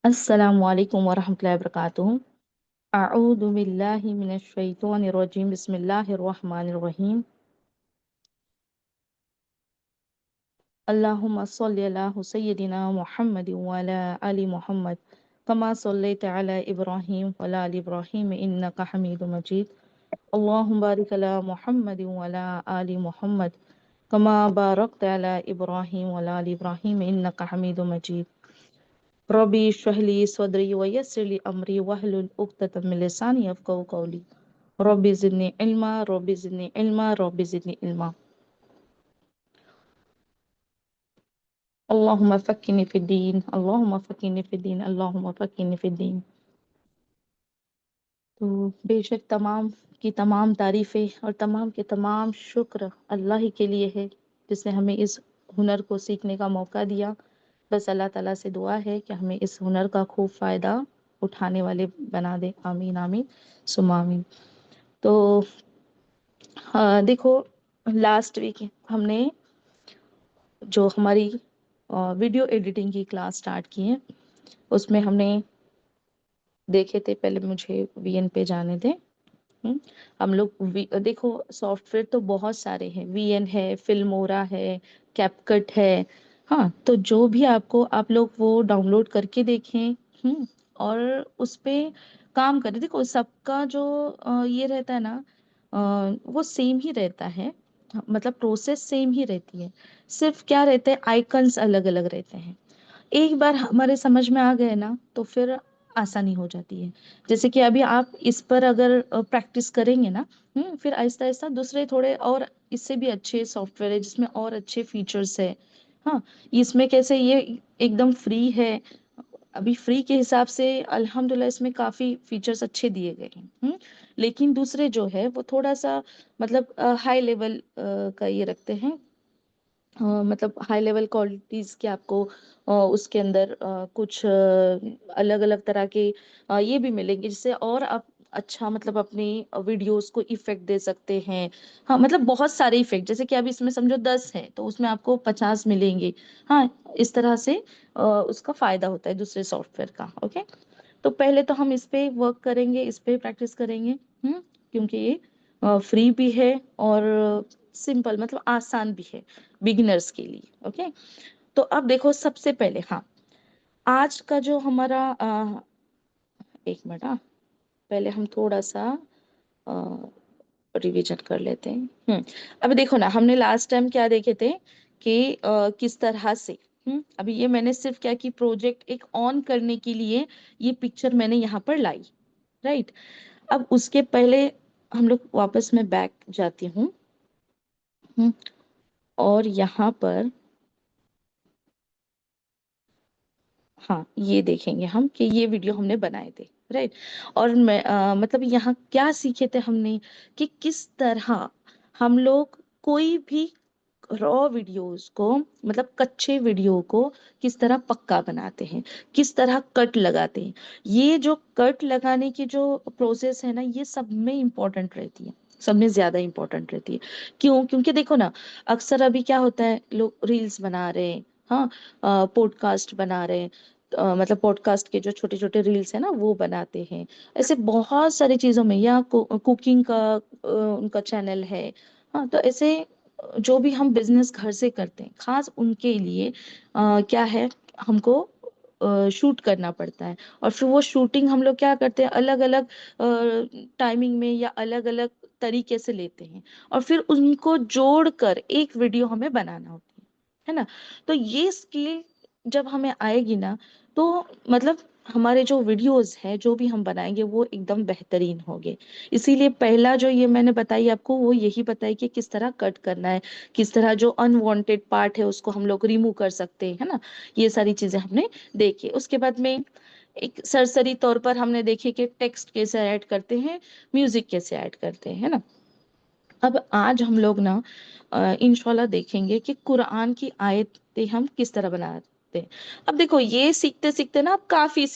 अस्सलामु अलैकुम वरहमतुल्लाहि वबरकातुहू। अऊदु बिल्लाहि मिनश शैतानिर रजीम। बिस्मिल्लाहिर रहमानिर रहीम। अल्लाहुम्मा सल्लि अला सय्यिदिना मुहम्मदिन व अला आलि मुहम्मद कमा सल्लैता अला इब्राहीम व अला आलि इब्राहीम इन्नका हमीदुम मजीद। अल्लाहुम्मा बारिक अला मुहम्मदिन व अला आलि मुहम्मद कमा बारकता अला इब्राहीम व अला आलि इब्राहीम इन्नका हमीदुम मजीद। रब्बी इश्रह ली सदरी व यस्सिर ली अमरी वहलुल उक़दतम मिन लिसानी यफ़क़हू क़ौली। रब्बी ज़िदनी इल्मा, रब्बी ज़िदनी इल्मा, रब्बी ज़िदनी इल्मा। अल्लाहुम्मा फ़क्किनी फ़िद्दीन, अल्लाहुम्मा फ़क्किनी फ़िद्दीन, अल्लाहुम्मा फ़क्किनी फ़िद्दीन। तो बेशक तमाम की तमाम तारीफ़ें और तमाम के तमाम शुक्र अल्लाह ही के लिए है, जिसने हमें इस हुनर को सीखने का मौका दिया। बस अल्लाह ताला से दुआ है कि हमें इस हुनर का खूब फ़ायदा उठाने वाले बना दे। आमीन आमीन सुम्मा आमीन। तो हाँ, देखो, लास्ट वीक हमने जो हमारी वीडियो एडिटिंग की क्लास स्टार्ट की है, उसमें हमने देखे थे, पहले मुझे वीएन पे जाने थे। हम लोग देखो, सॉफ्टवेयर तो बहुत सारे हैं, वीएन है, फिल्मोरा है, कैपकट है। हाँ, तो जो भी आपको, आप लोग वो डाउनलोड करके देखें। और उस पे काम करें। देखो, सबका जो ये रहता है ना, वो सेम ही रहता है। मतलब प्रोसेस सेम ही रहती है। सिर्फ क्या रहते हैं, आइकन्स अलग अलग रहते हैं। एक बार हमारे समझ में आ गए ना, तो फिर आसानी हो जाती है। जैसे कि अभी आप इस पर अगर प्रैक्टिस करेंगे ना, फिर आहिस्ता आहिस्ता दूसरे थोड़े और इससे भी अच्छे सॉफ्टवेयर है, जिसमें और अच्छे फीचर्स है। हाँ, इसमें कैसे, ये एकदम फ्री है। अभी फ्री के हिसाब से अल्हम्दुलिल्लाह इसमें काफी फीचर्स अच्छे दिए गए हैं। लेकिन दूसरे जो है वो थोड़ा सा, मतलब हाई लेवल का ये रखते हैं। मतलब हाई लेवल क्वालिटीज के आपको उसके अंदर कुछ अलग अलग तरह के ये भी मिलेंगे, जिससे और आप अच्छा, मतलब अपनी वीडियोस को इफेक्ट दे सकते हैं। हाँ, मतलब बहुत सारे इफेक्ट, जैसे कि अभी इसमें समझो 10 है तो उसमें आपको 50 मिलेंगे। हाँ, इस तरह से उसका फायदा होता है दूसरे सॉफ्टवेयर का। ओके, तो पहले तो हम इस पे वर्क करेंगे, इस पे प्रैक्टिस करेंगे। क्योंकि ये फ्री भी है और सिंपल, मतलब आसान भी है बिगिनर्स के लिए। ओके, तो अब देखो, सबसे पहले, हाँ, आज का जो हमारा एक मिनट, हाँ, पहले हम थोड़ा सा रिवीजन कर लेते हैं। अब देखो ना, हमने लास्ट टाइम क्या देखे थे कि किस तरह से, अभी ये मैंने सिर्फ क्या कि प्रोजेक्ट एक ऑन करने के लिए ये पिक्चर मैंने यहाँ पर लाई। राइट। अब उसके पहले हम लोग वापस में बैक जाती हूँ। हम्म, और यहाँ पर, हाँ, ये देखेंगे हम कि ये वीडियो हमने बनाए थे। राइट। और मैं मतलब यहाँ क्या सीखे थे हमने, कि किस तरह हम लोग कोई भी रॉ वीडियोस को, मतलब कच्चे वीडियो को किस तरह पक्का बनाते हैं, किस तरह कट लगाते हैं। ये जो कट लगाने की जो प्रोसेस है ना, ये सब में इम्पोर्टेंट रहती है, सब में ज्यादा इम्पोर्टेंट रहती है। क्यों? क्योंकि देखो ना, अक्सर अभी क्या होता है, लोग रील्स बना रहे हैं, हाँ, पॉडकास्ट बना रहे हैं। मतलब पॉडकास्ट के जो छोटे छोटे रील्स है ना, वो बनाते हैं। ऐसे बहुत सारी चीजों में, या कुकिंग का उनका चैनल है। हाँ, तो ऐसे जो भी हम बिजनेस घर से करते हैं, खास उनके लिए क्या है, हमको शूट करना पड़ता है। और फिर वो शूटिंग हम लोग क्या करते हैं, अलग अलग टाइमिंग में या अलग अलग तरीके से लेते हैं, और फिर उनको जोड़कर एक वीडियो हमें बनाना होती है ना। तो ये स्किल जब हमें आएगी ना, तो मतलब हमारे जो वीडियोस हैं, जो भी हम बनाएंगे, वो एकदम बेहतरीन होंगे। इसीलिए पहला जो ये मैंने बताई आपको, वो यही बताई कि किस तरह कट करना है, किस तरह जो अनवांटेड पार्ट है उसको हम लोग रिमूव कर सकते हैं, है ना। ये सारी चीजें हमने देखी। उसके बाद में एक सरसरी तौर पर हमने देखे कि टेक्स्ट कैसे ऐड करते हैं, म्यूजिक कैसे ऐड करते हैं, है ना। अब आज हम लोग ना इंशाल्लाह देखेंगे कि कुरान की आयतें हम किस तरह बनाते हैं। अब देखो, ये सीखते सीखते ना आप काफी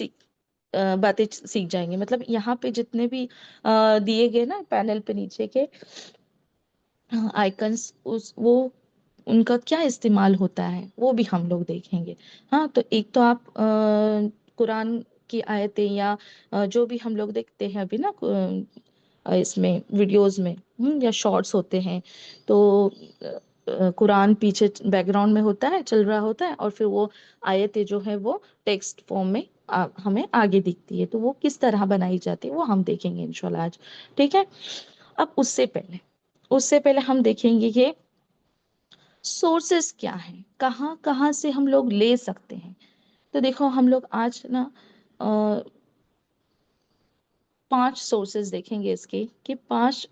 बातें सीख जाएंगे। मतलब यहाँ पे जितने भी दिए गए ना पैनल पे नीचे के आइकन्स, उस वो उनका क्या इस्तेमाल होता है, वो भी हम लोग देखेंगे। हाँ, तो एक तो आप कुरान की आयतें या जो भी हम लोग देखते हैं अभी ना इसमें वीडियोस में, या शॉर्ट्स होते हैं, तो कुरान पीछे बैकग्राउंड में होता है, चल रहा होता है, और फिर वो आयतें जो है वो टेक्स्ट फॉर्म में हमें आगे दिखती है। तो वो किस तरह बनाई जाती है वो हम देखेंगे इंशाल्लाह आज। ठीक है। अब उससे पहले हम देखेंगे कि सोर्सेस क्या हैं, कहाँ कहाँ से हम लोग ले सकते हैं। तो देखो हम लोग आज ना 5 सोर्सेज देखेंगे इसके, कि 5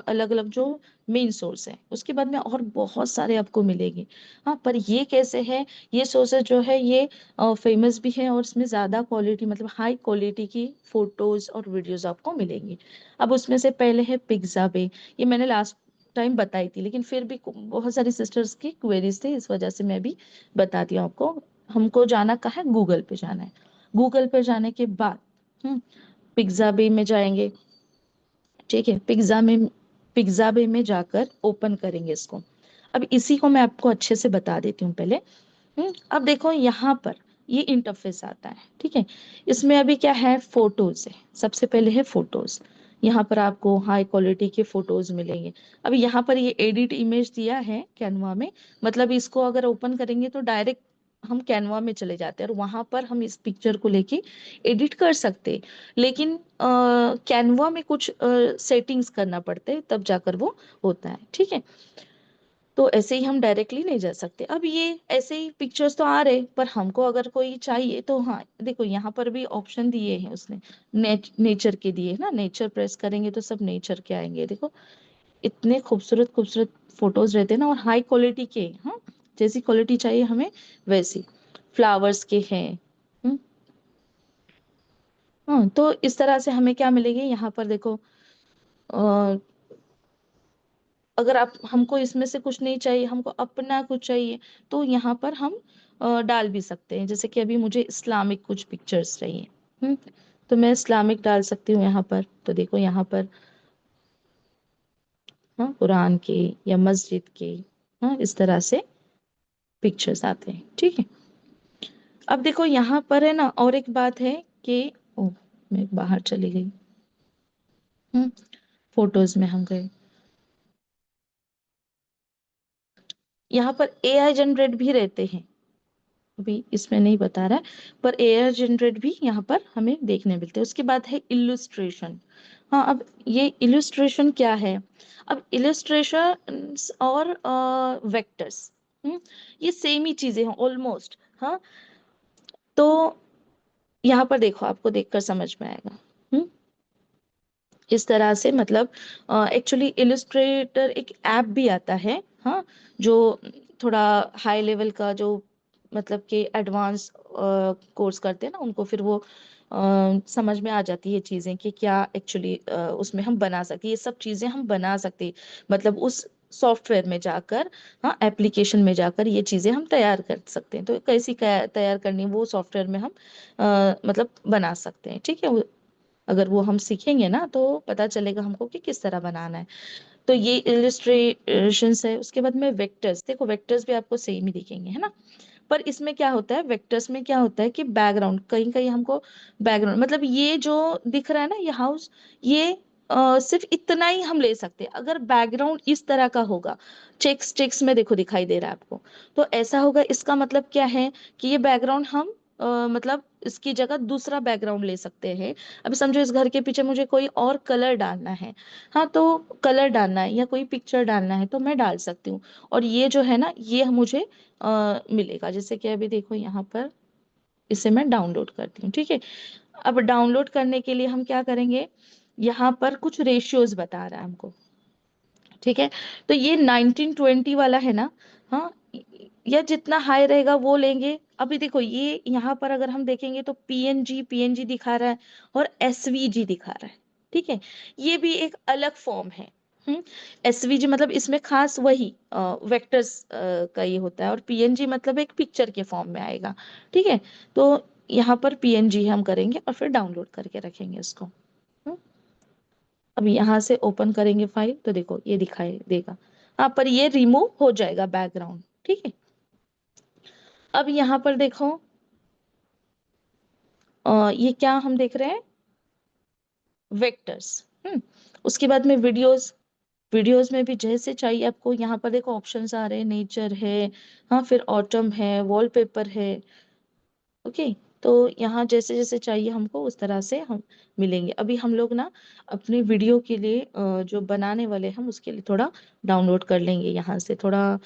अलग अलग जो मेन सोर्स है, उसके बाद में और बहुत सारे आपको मिलेंगे। हाँ, पर ये कैसे है, ये सोर्सेज जो है ये फेमस भी है, और इसमें ज्यादा क्वालिटी मतलब हाई क्वालिटी की फोटोज और वीडियोस आपको मिलेंगी। अब उसमें से पहले है पिक्साबे। ये मैंने लास्ट टाइम बताई थी, लेकिन फिर भी बहुत सारी सिस्टर्स की क्वेरीज थे, इस वजह से मैं भी बताती हूँ आपको। हमको जाना कहाँ है, गूगल पे जाना है। गूगल पे जाने के बाद पिज्जा बे में जाएंगे। ठीक है, पिज्जा बे में जाकर ओपन करेंगे इसको। अब इसी को मैं आपको अच्छे से बता देती हूँ पहले। अब देखो यहाँ पर ये इंटरफेस आता है। ठीक है, इसमें अभी क्या है, फोटोज है। सबसे पहले है फोटोज। यहाँ पर आपको हाई क्वालिटी के फोटोज मिलेंगे। अब यहाँ पर ये एडिट इमेज दिया है कैनवा में, मतलब इसको अगर ओपन करेंगे तो डायरेक्ट हम कैनवा में चले जाते हैं, और वहां पर हम इस पिक्चर को लेके एडिट कर सकते हैं। लेकिन कैनवा में कुछ सेटिंग्स करना पड़ते हैं, तब जाकर वो होता है। ठीक है, तो ऐसे ही हम डायरेक्टली नहीं जा सकते। अब ये ऐसे ही पिक्चर्स तो आ रहे, पर हमको अगर कोई चाहिए तो हाँ देखो यहाँ पर भी ऑप्शन दिए हैं उसने, नेचर के दिए हैं ना। नेचर प्रेस करेंगे तो सब नेचर के आएंगे। देखो इतने खूबसूरत खूबसूरत फोटोज रहते हैं ना, और हाई क्वालिटी के। हाँ, जैसी क्वालिटी चाहिए हमें वैसी फ्लावर्स के हैं। हम्म, हाँ, तो इस तरह से हमें क्या मिलेगी यहाँ पर देखो। अगर आप हमको इसमें से कुछ नहीं चाहिए, हमको अपना कुछ चाहिए, तो यहाँ पर हम डाल भी सकते हैं। जैसे कि अभी मुझे इस्लामिक कुछ पिक्चर्स चाहिए, हम्म तो मैं इस्लामिक डाल सकती हूँ यहाँ पर। तो देखो यहाँ पर हाँ, कुरान के या मस्जिद के, हाँ, इस तरह से पिक्चर्स आते हैं। ठीक है, अब देखो यहाँ पर है ना, और एक बात है कि ओ, मैं बाहर चली गई। हम्म फोटोज में हम गए। यहाँ पर एआई जनरेट भी रहते हैं, अभी इसमें नहीं बता रहा है, पर एआई जनरेट भी यहाँ पर हमें देखने मिलते हैं। उसके बाद है इल्लुस्ट्रेशन। हाँ, अब ये इल्लुस्ट्रेशन क्या है। अब इल्लुस्ट्रेशन और वेक्टर्स, ये सेम ही चीजें हैं ऑलमोस्ट। हाँ, तो यहाँ पर देखो, आपको देखकर समझ में आएगा। हम्म इस तरह से मतलब एक्चुअली इलस्ट्रेटर एक ऐप भी आता है। हाँ, जो थोड़ा हाई लेवल का जो मतलब कि एडवांस कोर्स करते हैं ना, उनको फिर वो समझ में आ जाती है चीजें कि क्या एक्चुअली उसमें हम बना सकते हैं। ये सब चीजें हम बना सकते हैं, मतलब उस सॉफ्टवेयर में जाकर, हाँ, एप्लीकेशन में जाकर ये चीजें हम तैयार कर सकते हैं। तो कैसी तैयार करनी वो सॉफ्टवेयर में हम मतलब बना सकते हैं। ठीक है, अगर वो हम सीखेंगे ना तो पता चलेगा हमको कि किस तरह बनाना है। तो ये इलिस्ट्रेशंस है। उसके बाद में वेक्टर्स, देखो वेक्टर्स भी आपको सेम ही दिखेंगे, है ना। पर इसमें क्या होता है, वेक्टर्स में क्या होता है कि बैकग्राउंड कहीं कहीं हमको बैकग्राउंड मतलब ये जो दिख रहा है ना, ये हाउस, ये सिर्फ इतना ही हम ले सकते हैं। अगर बैकग्राउंड इस तरह का होगा, चेक्स चेक्स में देखो दिखाई दे रहा है आपको, तो ऐसा होगा। इसका मतलब क्या है कि ये बैकग्राउंड हम मतलब इसकी जगह दूसरा बैकग्राउंड ले सकते हैं। अभी समझो इस घर के पीछे मुझे कोई और कलर डालना है, हाँ, तो कलर डालना है या कोई पिक्चर डालना है तो मैं डाल सकती हूँ। और ये जो है ना, ये मुझे मिलेगा। जैसे कि अभी देखो यहाँ पर इसे मैं डाउनलोड करती हूँ। ठीक है, अब डाउनलोड करने के लिए हम क्या करेंगे, यहाँ पर कुछ रेशियोज बता रहा है हमको। ठीक है, तो ये 1920 वाला है ना। हाँ, या जितना हाई रहेगा वो लेंगे। अभी देखो ये यहाँ पर अगर हम देखेंगे तो पीएनजी पीएनजी दिखा रहा है, और एसवीजी दिखा रहा है। ठीक है, ये भी एक अलग फॉर्म है। एसवीजी मतलब इसमें खास वही वेक्टर्स का ये होता है, और पीएनजी मतलब एक पिक्चर के फॉर्म में आएगा। ठीक है, तो यहाँ पर पीएनजी हम करेंगे और फिर डाउनलोड करके रखेंगे इसको। हम्म, अब यहाँ से ओपन करेंगे फाइल तो देखो ये दिखाई देगा। हाँ, पर ये रिमूव हो जाएगा बैकग्राउंड। ठीक है, अब यहाँ पर देखो ये क्या हम देख रहे हैं, वेक्टर्स। उसके बाद में वीडियोस। वीडियोस में भी जैसे चाहिए आपको, यहाँ पर देखो ऑप्शंस आ रहे हैं, नेचर है, हाँ फिर ऑटम है, वॉलपेपर है। ओके। तो यहाँ जैसे जैसे चाहिए हमको उस तरह से हम मिलेंगे। अभी हम लोग ना अपने वीडियो के लिए जो बनाने वाले हैं हम उसके लिए थोड़ा डाउनलोड कर लेंगे यहाँ से थोड़ा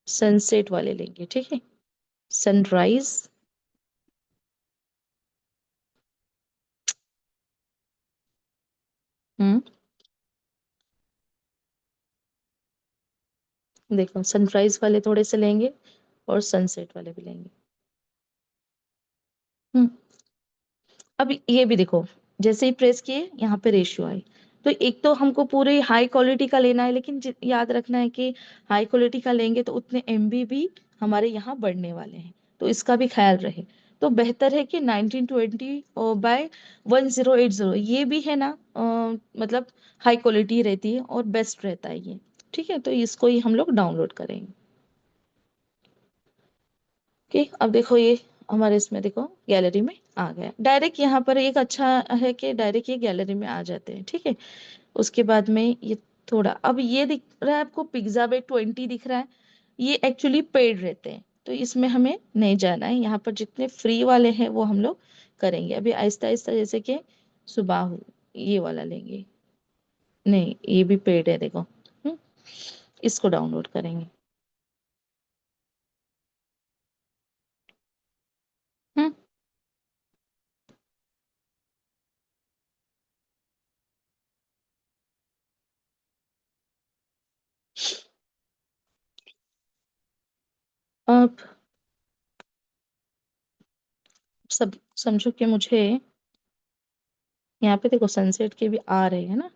सनसेट वाले लेंगे, ठीक है। सनराइज। हम्म। देखो सनराइज वाले थोड़े से लेंगे और सनसेट वाले भी लेंगे। हम्म। अब ये भी देखो, जैसे ही प्रेस किए यहाँ पे रेशियो आए। तो एक तो हमको पूरे हाई क्वालिटी का लेना है, लेकिन याद रखना है कि हाई क्वालिटी का लेंगे तो उतने एमबी भी हमारे यहाँ बढ़ने वाले हैं, तो इसका भी ख्याल रहे। तो बेहतर है कि 1920 बाय 1080 ये भी है ना, मतलब हाई क्वालिटी रहती है और बेस्ट रहता है ये। ठीक है, तो इसको ही हम लोग डाउनलोड करेंगे। ओके, अब देखो ये हमारे इसमें देखो गैलरी में आ गया डायरेक्ट। यहाँ पर एक अच्छा है कि डायरेक्ट ये गैलरी में आ जाते हैं, ठीक है। उसके बाद में ये थोड़ा, अब ये दिख रहा है आपको पिज्जा बे 20 दिख रहा है, ये एक्चुअली पेड रहते हैं, तो इसमें हमें नहीं जाना है। यहाँ पर जितने फ्री वाले हैं वो हम लोग करेंगे अभी आहिस्ता आहिस्ता, जैसे कि सुबाहु ये वाला लेंगे। नहीं, ये भी पेड है देखो। इसको डाउनलोड करेंगे। हम्म। अब सब समझो कि मुझे यहाँ पे देखो सनसेट के भी आ रहे हैं ना।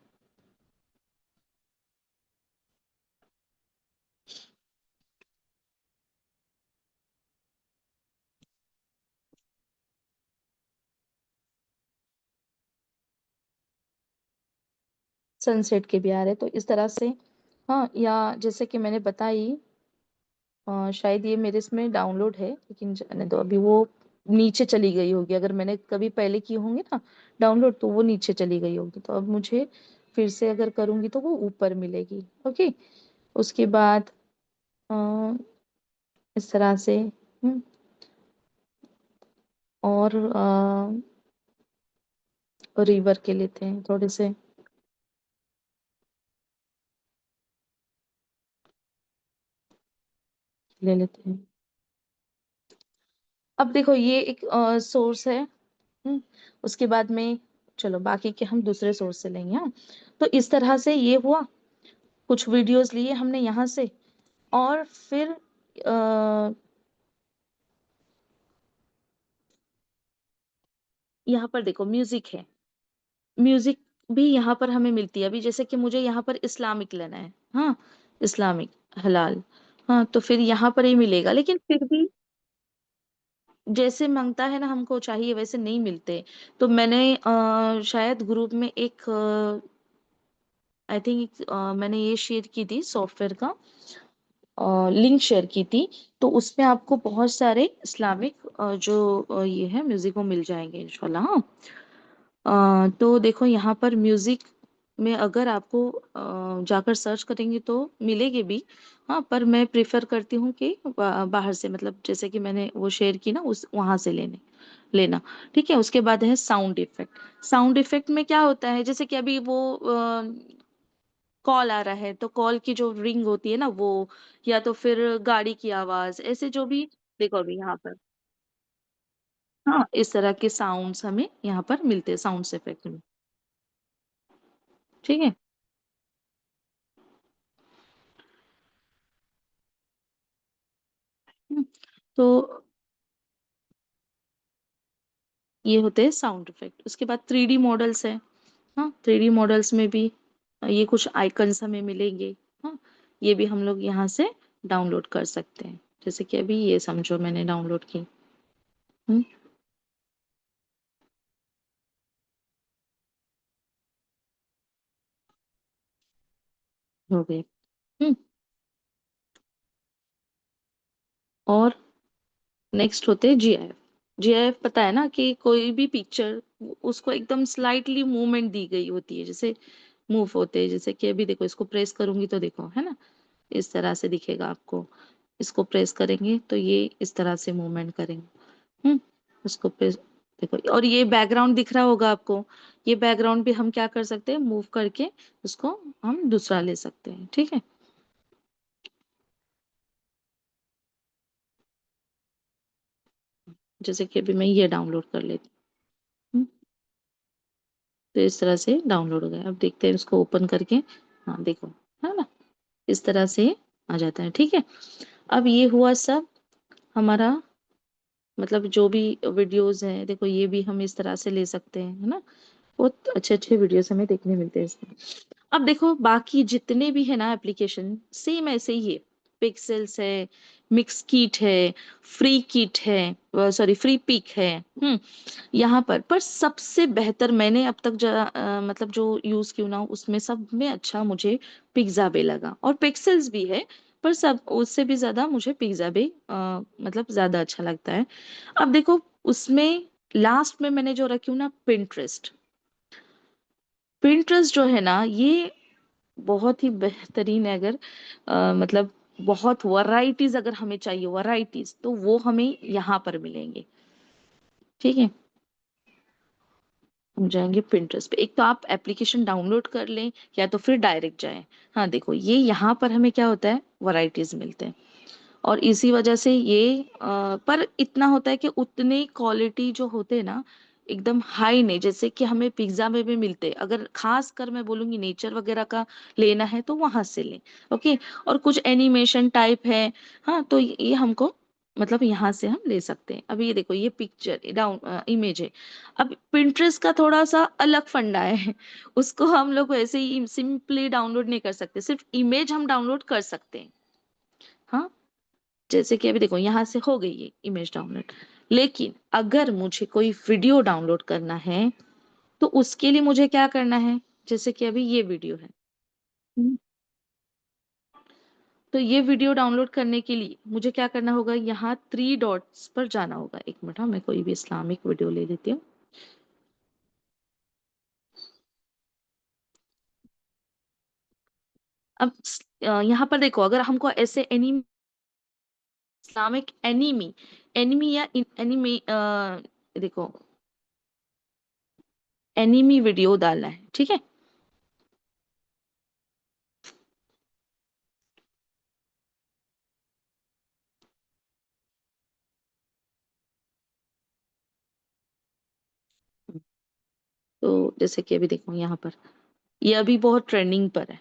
सनसेट के भी आ रहे हैं, तो इस तरह से। हाँ, या जैसे कि मैंने बताई, शायद ये मेरे इसमें डाउनलोड है, लेकिन जाने दो अभी। वो नीचे चली गई होगी, अगर मैंने कभी पहले की होंगी ना डाउनलोड तो वो नीचे चली गई होगी, तो अब मुझे फिर से अगर करूंगी तो वो ऊपर मिलेगी। ओके। उसके बाद अ, इस तरह से। और रिवर के लेते हैं थोड़े से, ले लेते हैं। अब देखो ये एक सोर्स है। उसके बाद में चलो बाकी के हम दूसरे सोर्स से लेंगे। हाँ, तो इस तरह से ये हुआ। कुछ वीडियोस लिए हमने यहाँ से, और फिर यहाँ पर देखो म्यूजिक है। म्यूजिक भी यहाँ पर हमें मिलती है। अभी जैसे कि मुझे यहाँ पर इस्लामिक लेना है, हाँ, इस्लामिक हलाल। हाँ, तो फिर यहाँ पर ही मिलेगा, लेकिन फिर भी जैसे मांगता है ना हमको चाहिए वैसे नहीं मिलते। तो मैंने शायद ग्रुप में एक आई थिंक मैंने ये शेयर की थी सॉफ्टवेयर का लिंक शेयर की थी। तो उसमें आपको बहुत सारे इस्लामिक जो ये है म्यूजिक वो मिल जाएंगे इंशाल्लाह। हाँ। तो देखो यहाँ पर म्यूजिक में अगर आपको जाकर सर्च करेंगे तो मिलेगी भी। हाँ, पर मैं प्रेफर करती हूँ कि बाहर से, मतलब जैसे कि मैंने वो शेयर की ना उस वहां से लेना। ठीक है। उसके बाद है साउंड इफेक्ट। साउंड इफेक्ट में क्या होता है, जैसे कि अभी वो कॉल आ रहा है तो कॉल की जो रिंग होती है ना वो, या तो फिर गाड़ी की आवाज, ऐसे जो भी। देखो अभी यहाँ पर, हाँ, इस तरह के साउंड्स हमें यहाँ पर मिलते हैं साउंड इफेक्ट में। ठीक है। हम्म, तो ये होते हैं साउंड इफेक्ट। उसके बाद 3D मॉडल्स है। हाँ, 3D मॉडल्स में भी ये कुछ आइकन्स हमें मिलेंगे। हाँ, ये भी हम लोग यहाँ से डाउनलोड कर सकते हैं, जैसे कि अभी ये समझो मैंने डाउनलोड की। हम्म, हो गए। हम्म। और नेक्स्ट होते हैं जीआईएफ। जीआईएफ पता है ना कि कोई भी पिक्चर, उसको एकदम स्लाइटली मूवमेंट दी गई होती है, जैसे मूव होते हैं, जैसे कि अभी देखो इसको प्रेस करूंगी तो देखो, है ना, इस तरह से दिखेगा आपको। इसको प्रेस करेंगे तो ये इस तरह से मूवमेंट करेंगे। हम्म उसको प्रेस, देखो, और ये बैकग्राउंड दिख रहा होगा आपको। ये बैकग्राउंड भी हम क्या कर सकते हैं, मूव करके उसको हम दूसरा ले सकते हैं, ठीक है। जैसे कि अभी मैं ये डाउनलोड कर लेती हूँ। तो इस तरह से डाउनलोड हो गया। अब देखते हैं इसको ओपन करके। हाँ देखो, है ना, इस तरह से आ जाता है, ठीक है। अब ये हुआ सब हमारा, मतलब जो भी वीडियोस हैं, देखो ये भी हम इस तरह से ले सकते हैं, है ना। बहुत अच्छे अच्छे वीडियोस हमें देखने मिलते हैं इसमें। अब देखो बाकी जितने भी है ना एप्लीकेशन, सेम ऐसे ही है। पिक्सेल्स है, मिक्स किट है, फ्री किट है, सॉरी फ्री पिक है। यहाँ पर सबसे बेहतर मैंने अब तक मतलब जो यूज क्यों ना, उसमें सब में अच्छा मुझे पिक्साबे लगा, और पिक्सेल्स भी है, पर सब उससे भी ज्यादा मुझे पिक्साबे मतलब ज्यादा अच्छा लगता है। अब देखो उसमें लास्ट में मैंने जो रखी हूँ ना, पिंटरेस्ट। पिंटरेस्ट जो है ना, ये बहुत ही बेहतरीन है। अगर मतलब बहुत वैरायटीज अगर हमें चाहिए, वैरायटीज, तो वो हमें यहाँ पर मिलेंगे, ठीक है। हम जाएंगे पिंटरेस्ट पे। एक तो आप एप्लीकेशन डाउनलोड कर लें, या तो फिर डायरेक्ट जाएं। हाँ देखो, ये यहाँ पर हमें क्या होता है, वैरायटीज मिलते हैं। और इसी वजह से ये पर इतना होता है कि उतने क्वालिटी जो होते हैं ना, एकदम हाई नहीं, जैसे कि हमें पिज्जा में भी मिलते हैं। अगर खास कर मैं बोलूंगी नेचर वगैरह का लेना है तो वहां से लें, ओके। और कुछ एनिमेशन टाइप है, हाँ, तो ये हमको मतलब यहाँ से हम ले सकते हैं। अब ये देखो, ये पिक्चर डाउन इमेज है। अब पिंटरेस्ट का थोड़ा सा अलग फंडा है उसको हम लोग ऐसे ही सिंपली डाउनलोड नहीं कर सकते, सिर्फ इमेज हम डाउनलोड कर सकते हैं। हाँ, जैसे कि अभी देखो यहाँ से हो गई ये इमेज डाउनलोड। लेकिन अगर मुझे कोई वीडियो डाउनलोड करना है, तो उसके लिए मुझे क्या करना है, जैसे कि अभी ये वीडियो है। हम्म, तो ये वीडियो डाउनलोड करने के लिए मुझे क्या करना होगा, यहाँ थ्री डॉट्स पर जाना होगा। एक मिनट, हाँ, मैं कोई भी इस्लामिक वीडियो ले लेती हूँ। अब यहाँ पर देखो, अगर हमको ऐसे एनिमी, इस्लामिक एनिमी, एनिमी या एनिमी, देखो, एनिमी वीडियो डालना है, ठीक है। तो जैसे कि अभी देखो यहाँ पर, ये अभी बहुत ट्रेंडिंग पर है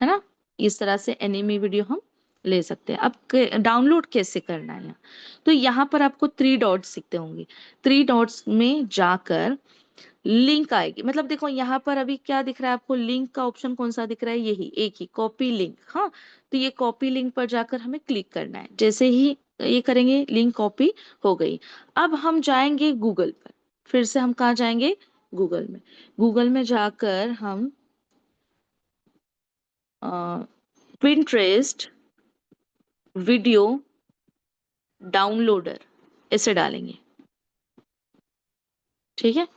ना। इस तरह से एनिमी वीडियो हम ले सकते हैं। अब डाउनलोड कैसे करना है यहाँ, तो यहाँ पर आपको थ्री डॉट्स दिखते होंगे। थ्री डॉट्स में जाकर लिंक आएगी, मतलब देखो यहाँ पर अभी क्या दिख रहा है आपको, लिंक का ऑप्शन कौन सा दिख रहा है, यही एक ही, कॉपी लिंक। हाँ, तो ये कॉपी लिंक पर जाकर हमें क्लिक करना है। जैसे ही ये करेंगे, लिंक कॉपी हो गई। अब हम जाएंगे गूगल पर। फिर से हम कहाँ जाएंगे, गूगल में। गूगल में जाकर हम पिंटरेस्ट वीडियो डाउनलोडर ऐसे डालेंगे, ठीक है।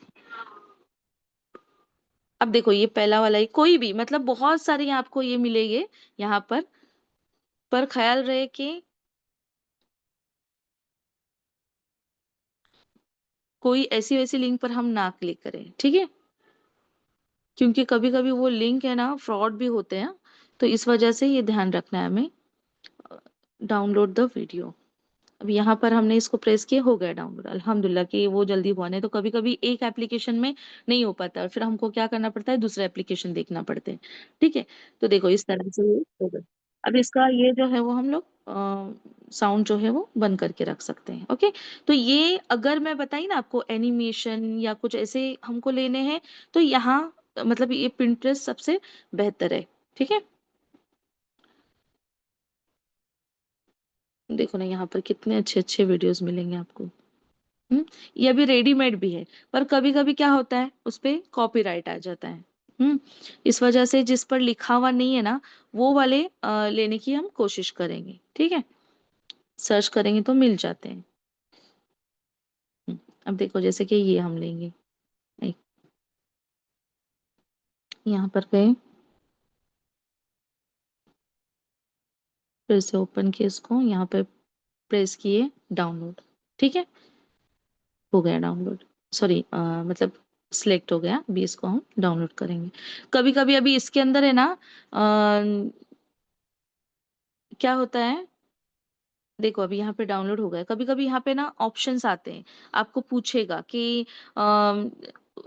अब देखो ये पहला वाला ही, कोई भी, मतलब बहुत सारे आपको ये मिलेंगे यहाँ पर ख्याल रहे कि कोई ऐसी वैसी लिंक पर हम ना क्लिक करें, ठीक है। क्योंकि कभी कभी वो लिंक है ना, फ्रॉड भी होते हैं। तो इस वजह से ये ध्यान रखना है हमें। डाउनलोड द वीडियो, अब यहाँ पर हमने इसको प्रेस किया, हो गया डाउनलोड, अल्हम्दुलिल्लाह कि वो जल्दी हुआ। नहीं तो कभी कभी एक एप्लीकेशन में नहीं हो पाता, और फिर हमको क्या करना पड़ता है, दूसरा एप्लीकेशन देखना पड़ते हैं, ठीक है। तो देखो इस तरह से ये हो गया। अब इसका ये जो है वो हम लोग साउंड जो है वो बंद करके रख सकते हैं, ओके। तो ये अगर मैं बताई ना आपको, एनिमेशन या कुछ ऐसे हमको लेने हैं, तो यहाँ मतलब ये पिंटरेस्ट सबसे बेहतर है, ठीक है। देखो ना यहाँ पर कितने अच्छे अच्छे वीडियोस मिलेंगे आपको। हम्म ये अभी रेडीमेड भी है, पर कभी कभी क्या होता है, उस पे कॉपीराइट आ जाता है। हम्म इस वजह से जिस पर लिखा हुआ नहीं है ना, वो वाले लेने की हम कोशिश करेंगे, ठीक है। सर्च करेंगे तो मिल जाते हैं। अब देखो जैसे कि ये हम लेंगे, एक यहाँ पर गए, फिर से ओपन किए इसको, यहाँ पे प्रेस किए डाउनलोड, ठीक है, हो गया डाउनलोड, सॉरी मतलब सिलेक्ट हो गया। अभी इसको हम डाउनलोड करेंगे। कभी कभी अभी इसके अंदर है ना क्या होता है, देखो अभी यहाँ पे डाउनलोड हो गया। कभी कभी यहाँ पे ना ऑप्शंस आते हैं, आपको पूछेगा कि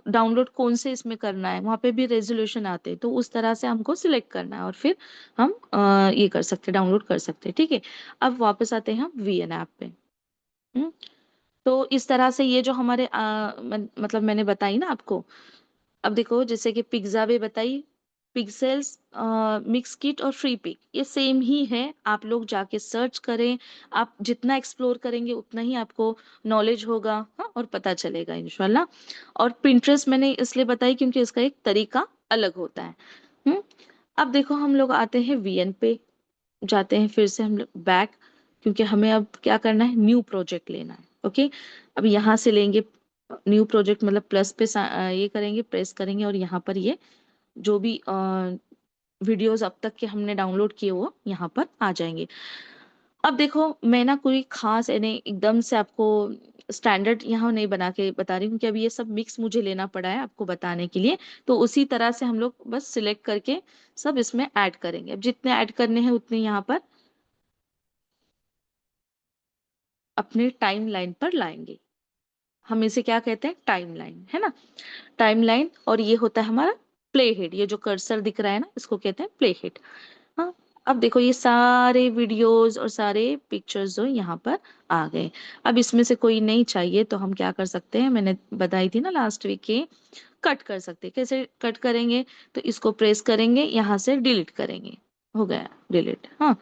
डाउनलोड कौन से इसमें करना है, वहाँ पे भी रेजोल्यूशन आते हैं, तो उस तरह से हमको सिलेक्ट करना है और फिर हम ये कर सकते हैं, डाउनलोड कर सकते हैं, ठीक है। अब वापस आते हैं हम वीएन ऐप पे। हम्म, तो इस तरह से ये जो हमारे मतलब मैंने बताई ना आपको। अब देखो जैसे कि पिज्जा भी बताई, पिक्सेल्स, मिक्स किट और फ्री पिक, ये सेम ही है। आप लोग जाके सर्च करें, आप जितना एक्सप्लोर करेंगे उतना ही आपको नॉलेज होगा, हाँ, और पता चलेगा इंशाल्लाह। और पिंटरेस्ट मैंने इसलिए बताई क्योंकि इसका एक तरीका अलग होता है। हम्म अब देखो हम लोग आते हैं वीएन पे, जाते हैं फिर से हम लोग बैक, क्योंकि हमें अब क्या करना है, न्यू प्रोजेक्ट लेना है। ओके, अब यहाँ से लेंगे न्यू प्रोजेक्ट, मतलब प्लस पे ये करेंगे, प्रेस करेंगे, और यहाँ पर ये जो भी वीडियोस अब तक के हमने डाउनलोड किए वो यहाँ पर आ जाएंगे। अब देखो मैं ना कोई खास यानी एकदम से आपको स्टैंडर्ड यहाँ नहीं बना के बता रही हूँ कि अभी ये सब मिक्स मुझे लेना पड़ा है आपको बताने के लिए। तो उसी तरह से हम लोग बस सिलेक्ट करके सब इसमें ऐड करेंगे। अब जितने ऐड करने हैं उतने यहाँ पर अपने टाइम लाइन पर लाएंगे। हम इसे क्या कहते हैं, टाइम लाइन, है ना, टाइम लाइन। और ये होता है हमारा प्ले हेड, ये जो कर्सर दिख रहा है ना, इसको कहते हैं प्ले हेड। हाँ, अब देखो ये सारे वीडियोस और सारे पिक्चर्स जो यहाँ पर आ गए। अब इसमें से कोई नहीं चाहिए तो हम क्या कर सकते हैं, मैंने बताई थी ना लास्ट वीक के, कट कर सकते हैं। कैसे कट करेंगे, तो इसको प्रेस करेंगे, यहाँ से डिलीट करेंगे, हो गया डिलीट। हाँ,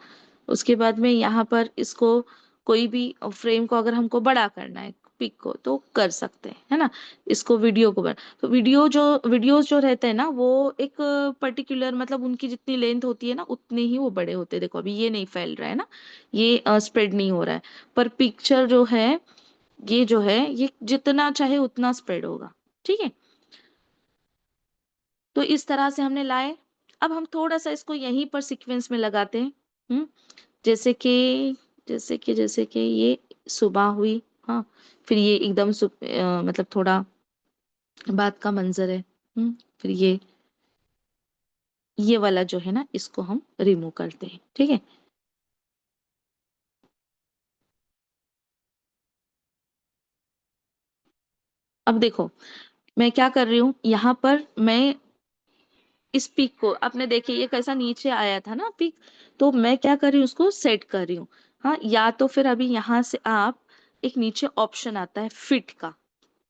उसके बाद में यहाँ पर इसको कोई भी फ्रेम को अगर हमको बड़ा करना है, पिक को, तो कर सकते हैं, है ना। इसको वीडियो को बड़ा, तो वीडियोस जो रहते हैं ना वो एक पर्टिकुलर, मतलब उनकी जितनी लेंथ होती है ना उतने ही वो बड़े होते हैं। देखो अभी ये नहीं फैल रहा है ना, ये स्प्रेड नहीं हो रहा है, पर पिक्चर जो है, ये जो है, ये जितना चाहे उतना स्प्रेड होगा, ठीक है। तो इस तरह से हमने लाए। अब हम थोड़ा सा इसको यहीं पर सीक्वेंस में लगाते हैं। हम्म जैसे कि जैसे कि ये सुबह हुई, हाँ, फिर ये एकदम मतलब थोड़ा बाद का मंजर है। फिर ये वाला जो है ना, इसको हम रिमूव करते हैं, ठीक है। अब देखो मैं क्या कर रही हूँ, यहाँ पर मैं इस पिक को, आपने देखिए ये कैसा नीचे आया था ना पिक, तो मैं क्या कर रही हूँ, उसको सेट कर रही हूँ। हाँ, या तो फिर अभी यहाँ से आप, एक नीचे ऑप्शन आता है फिट का,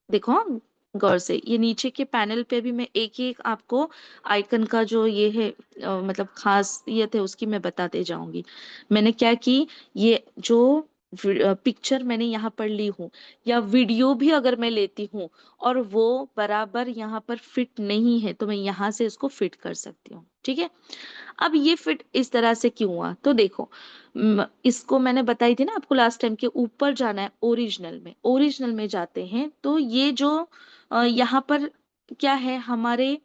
देखो हाँ, गौर से ये नीचे के पैनल पे भी मैं एक एक आपको आइकन का जो ये है मतलब खासियत है उसकी मैं बताते जाऊंगी। मैंने क्या की, ये जो पिक्चर मैंने यहाँ पर ली हूँ, या वीडियो भी अगर मैं लेती हूँ और वो बराबर यहाँ पर फिट नहीं है, तो मैं यहाँ से इसको फिट कर सकती हूँ, ठीक है। अब ये फिट इस तरह से क्यों हुआ, तो देखो इसको मैंने बताई थी ना आपको लास्ट टाइम के, ऊपर जाना है ओरिजिनल में, ओरिजिनल में जाते हैं तो ये जो यहाँ पर क्या है, हमारे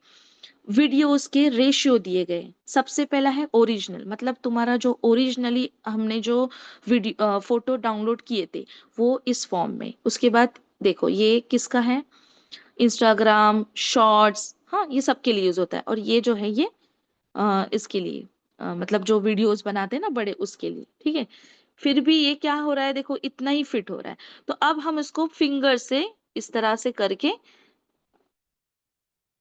वीडियोस के रेशियो दिए गए हैं। सबसे पहला है ओरिजिनल, मतलब तुम्हारा जो ओरिजिनली हमने जो वीडियो फोटो डाउनलोड किए थे वो इस फॉर्म में। उसके बाद देखो ये किसका है, इंस्टाग्राम शॉर्ट्स, हाँ, ये सबके लिए यूज होता है। और ये जो है ये इसके लिए मतलब जो वीडियोस बनाते हैं ना बड़े, उसके लिए, ठीक है। फिर भी ये क्या हो रहा है, देखो इतना ही फिट हो रहा है। तो अब हम इसको फिंगर से इस तरह से करके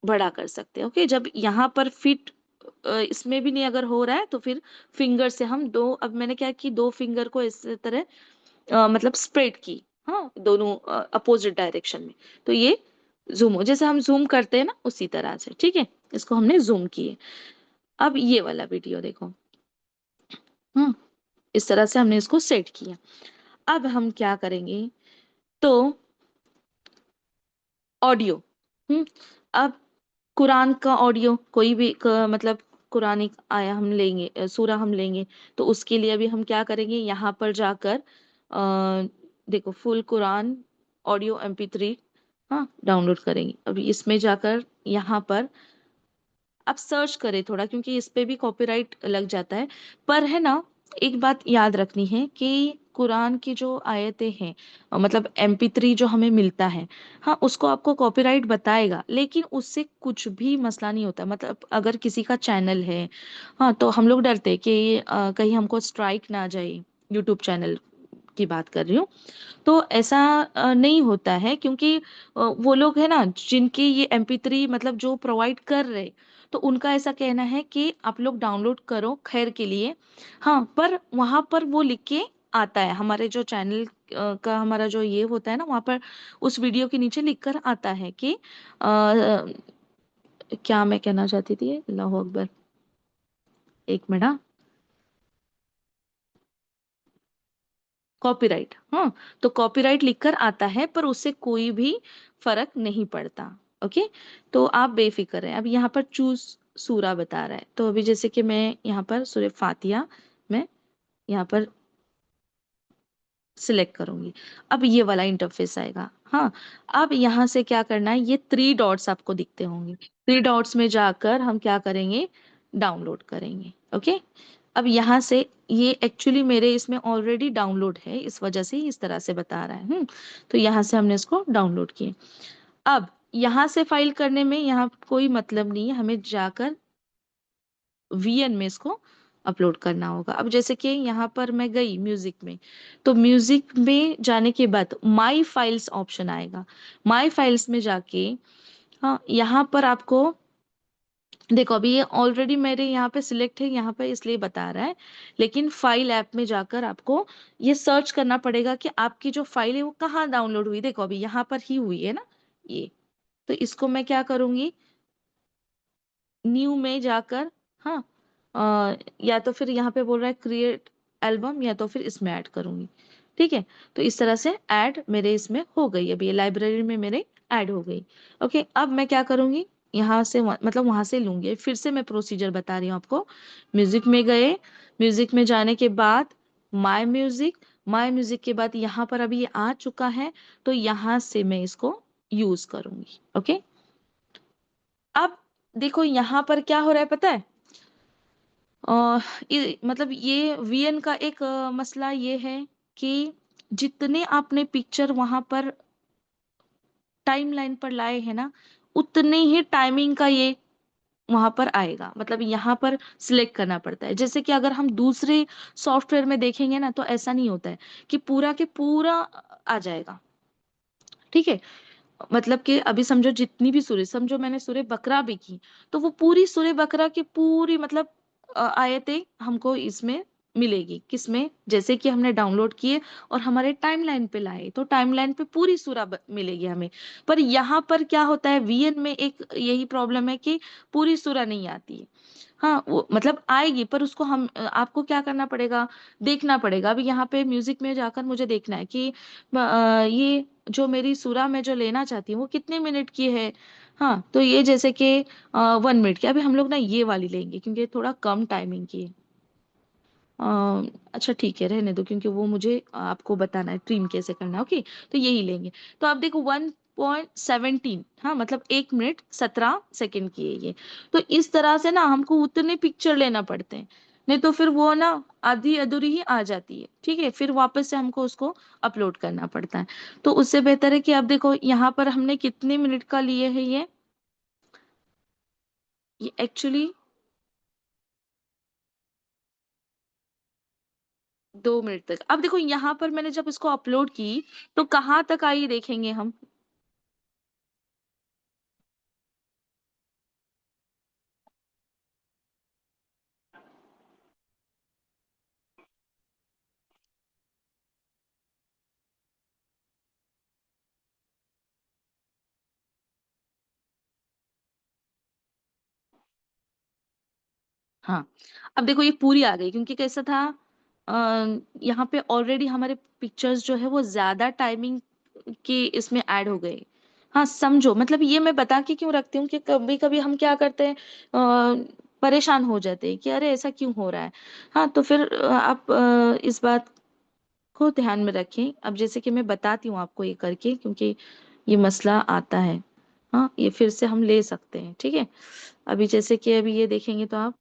बड़ा कर सकते हैं। ओके, जब यहाँ पर फिट इसमें भी नहीं अगर हो रहा है तो फिर फिंगर से हम दो, अब मैंने क्या की, दो फिंगर को इस तरह मतलब स्प्रेड की, हाँ, दोनों अपोजिट डायरेक्शन में, तो ये जूम हो, जैसे हम जूम करते हैं ना उसी तरह से, ठीक है। इसको हमने जूम किए। अब ये वाला वीडियो देखो, हम्म इस तरह से हमने इसको सेट किया। अब हम क्या करेंगे, तो ऑडियो, हम्म अब कुरान का ऑडियो कोई भी मतलब कुरानिक आया हम लेंगे, सूरा हम लेंगे, तो उसके लिए अभी हम क्या करेंगे, यहाँ पर जाकर देखो फुल कुरान ऑडियो MP3, हाँ, डाउनलोड करेंगे। अभी इसमें जाकर यहाँ पर आप सर्च करें थोड़ा, क्योंकि इस पे भी कॉपीराइट लग जाता है। पर है ना, एक बात याद रखनी है कि कुरान की जो आयतें हैं, मतलब MP3 जो हमें मिलता है, हाँ, उसको आपको कॉपीराइट बताएगा, लेकिन उससे कुछ भी मसला नहीं होता। मतलब अगर किसी का चैनल है, हाँ, तो हम लोग डरते हैं कि कहीं हमको स्ट्राइक ना आ जाए, यूट्यूब चैनल की बात कर रही हूँ। तो ऐसा नहीं होता है, क्योंकि वो लोग है ना जिनके ये MP3 मतलब जो प्रोवाइड कर रहे, तो उनका ऐसा कहना है कि आप लोग डाउनलोड करो खैर के लिए, हाँ, पर वहां पर वो लिख के आता है हमारे जो चैनल का हमारा जो ये होता है ना, वहां पर उस वीडियो के नीचे लिख कर आता है कि क्या मैं कहना चाहती थी, अल्लाह अकबर, एक मिनट, हाँ, कॉपीराइट, हाँ, तो कॉपीराइट लिखकर आता है, पर उससे कोई भी फर्क नहीं पड़ता। ओके, तो आप बेफिक्र हैं। अब यहाँ पर चूज सूरा बता रहा है, तो अभी जैसे कि मैं यहाँ पर सूरह फातिहा में यहाँ पर सिलेक्ट करूंगी। अब ये वाला इंटरफेस आएगा, हाँ। अब यहाँ से क्या करना है, ये 3 डॉट्स आपको दिखते होंगे, 3 डॉट्स में जाकर हम क्या करेंगे, डाउनलोड करेंगे। ओके, अब यहाँ से ये एक्चुअली मेरे इसमें ऑलरेडी डाउनलोड है, इस वजह से ही इस तरह से बता रहा है। तो यहाँ से हमने इसको डाउनलोड किए। अब यहाँ से फाइल करने में यहाँ कोई मतलब नहीं है, हमें जाकर VN में इसको अपलोड करना होगा। अब जैसे कि यहाँ पर मैं गई म्यूजिक में, तो म्यूजिक में जाने के बाद माई फाइल्स ऑप्शन आएगा। माई फाइल्स में जाके, हाँ, यहाँ पर आपको देखो, अभी ये ऑलरेडी मेरे यहाँ पे सिलेक्ट है, यहाँ पे इसलिए बता रहा है, लेकिन फाइल ऐप में जाकर आपको ये सर्च करना पड़ेगा कि आपकी जो फाइल है वो कहाँ डाउनलोड हुई। देखो अभी यहाँ पर ही हुई है ना ये, तो इसको मैं क्या करूंगी, न्यू में जाकर, हाँ, या तो फिर यहाँ पे बोल रहा है क्रिएट एल्बम, या तो फिर इसमें ऐड करूंगी। ठीक है, तो इस तरह से ऐड मेरे इसमें हो गई, अभी ये लाइब्रेरी में मेरे ऐड हो गई। ओके, अब मैं क्या करूंगी, यहाँ से मतलब वहां से लूंगी, फिर से मैं प्रोसीजर बता रही हूँ आपको। म्यूजिक में गए, म्यूजिक में जाने के बाद माय म्यूजिक, माय म्यूजिक के बाद यहाँ पर अभी ये आ चुका है, तो यहाँ से मैं इसको यूज करूंगी। ओके, अब देखो यहाँ पर क्या हो रहा है पता है, मतलब ये VN का एक मसला ये है कि जितने आपने पिक्चर वहां पर टाइमलाइन पर लाए हैं ना, उतने ही टाइमिंग का ये वहां पर आएगा। मतलब यहाँ पर सिलेक्ट करना पड़ता है। जैसे कि अगर हम दूसरे सॉफ्टवेयर में देखेंगे ना, तो ऐसा नहीं होता है कि पूरा के पूरा आ जाएगा। ठीक है, मतलब कि अभी समझो जितनी भी सूरह, समझो मैंने सूरह बकरा भी की, तो वो पूरी सूरह बकरा की पूरी मतलब आयतें हमको इसमें मिलेगी। किसमें, जैसे कि हमने डाउनलोड किए और हमारे टाइमलाइन पे लाए, तो टाइमलाइन पे पूरी सूरह मिलेगी हमें। पर यहाँ पर क्या होता है, VN में एक यही प्रॉब्लम है कि पूरी सूरह नहीं आती है। हाँ, वो मतलब आएगी, पर उसको हम आपको क्या करना पड़ेगा, देखना पड़ेगा। अभी यहाँ पे म्यूजिक में जाकर मुझे देखना है कि ये जो मेरी सूरा में जो लेना चाहती हूँ वो कितने मिनट की है। हाँ, तो ये जैसे कि 1 मिनट की, अभी हम लोग ना ये वाली लेंगे क्योंकि ये थोड़ा कम टाइमिंग की है। अ, अच्छा ठीक है, रहने दो, क्योंकि वो मुझे आपको बताना है ट्रिम कैसे करना है। ओके, तो यही लेंगे। तो आप देखो 1.17, हाँ, मतलब 1 मिनट 17 सेकंड की है ये। तो इस तरह से ना हमको उतने पिक्चर लेना पड़ते हैं, नहीं तो फिर वो ना आधी अधूरी ही आ जाती है। ठीक है, फिर वापस से हमको उसको अपलोड करना पड़ता है। तो उससे बेहतर है कि अब देखो यहाँ पर हमने कितने मिनट का लिए है ये एक्चुअली 2 मिनट तक। अब देखो यहाँ पर मैंने जब इसको अपलोड की, तो कहाँ तक आई देखेंगे हम। हाँ, अब देखो ये पूरी आ गई, क्योंकि कैसा था, यहाँ पे ऑलरेडी हमारे पिक्चर्स जो है वो ज्यादा टाइमिंग के इसमें ऐड हो गए। हाँ, समझो, मतलब ये मैं बता के क्यों रखती हूँ कि कभी कभी हम क्या करते हैं, परेशान हो जाते हैं कि अरे ऐसा क्यों हो रहा है। हाँ, तो फिर आप इस बात को ध्यान में रखें। अब जैसे कि मैं बताती हूँ आपको ये करके, क्योंकि ये मसला आता है। हाँ, ये फिर से हम ले सकते हैं, ठीक है। अभी जैसे कि अभी ये देखेंगे तो आप,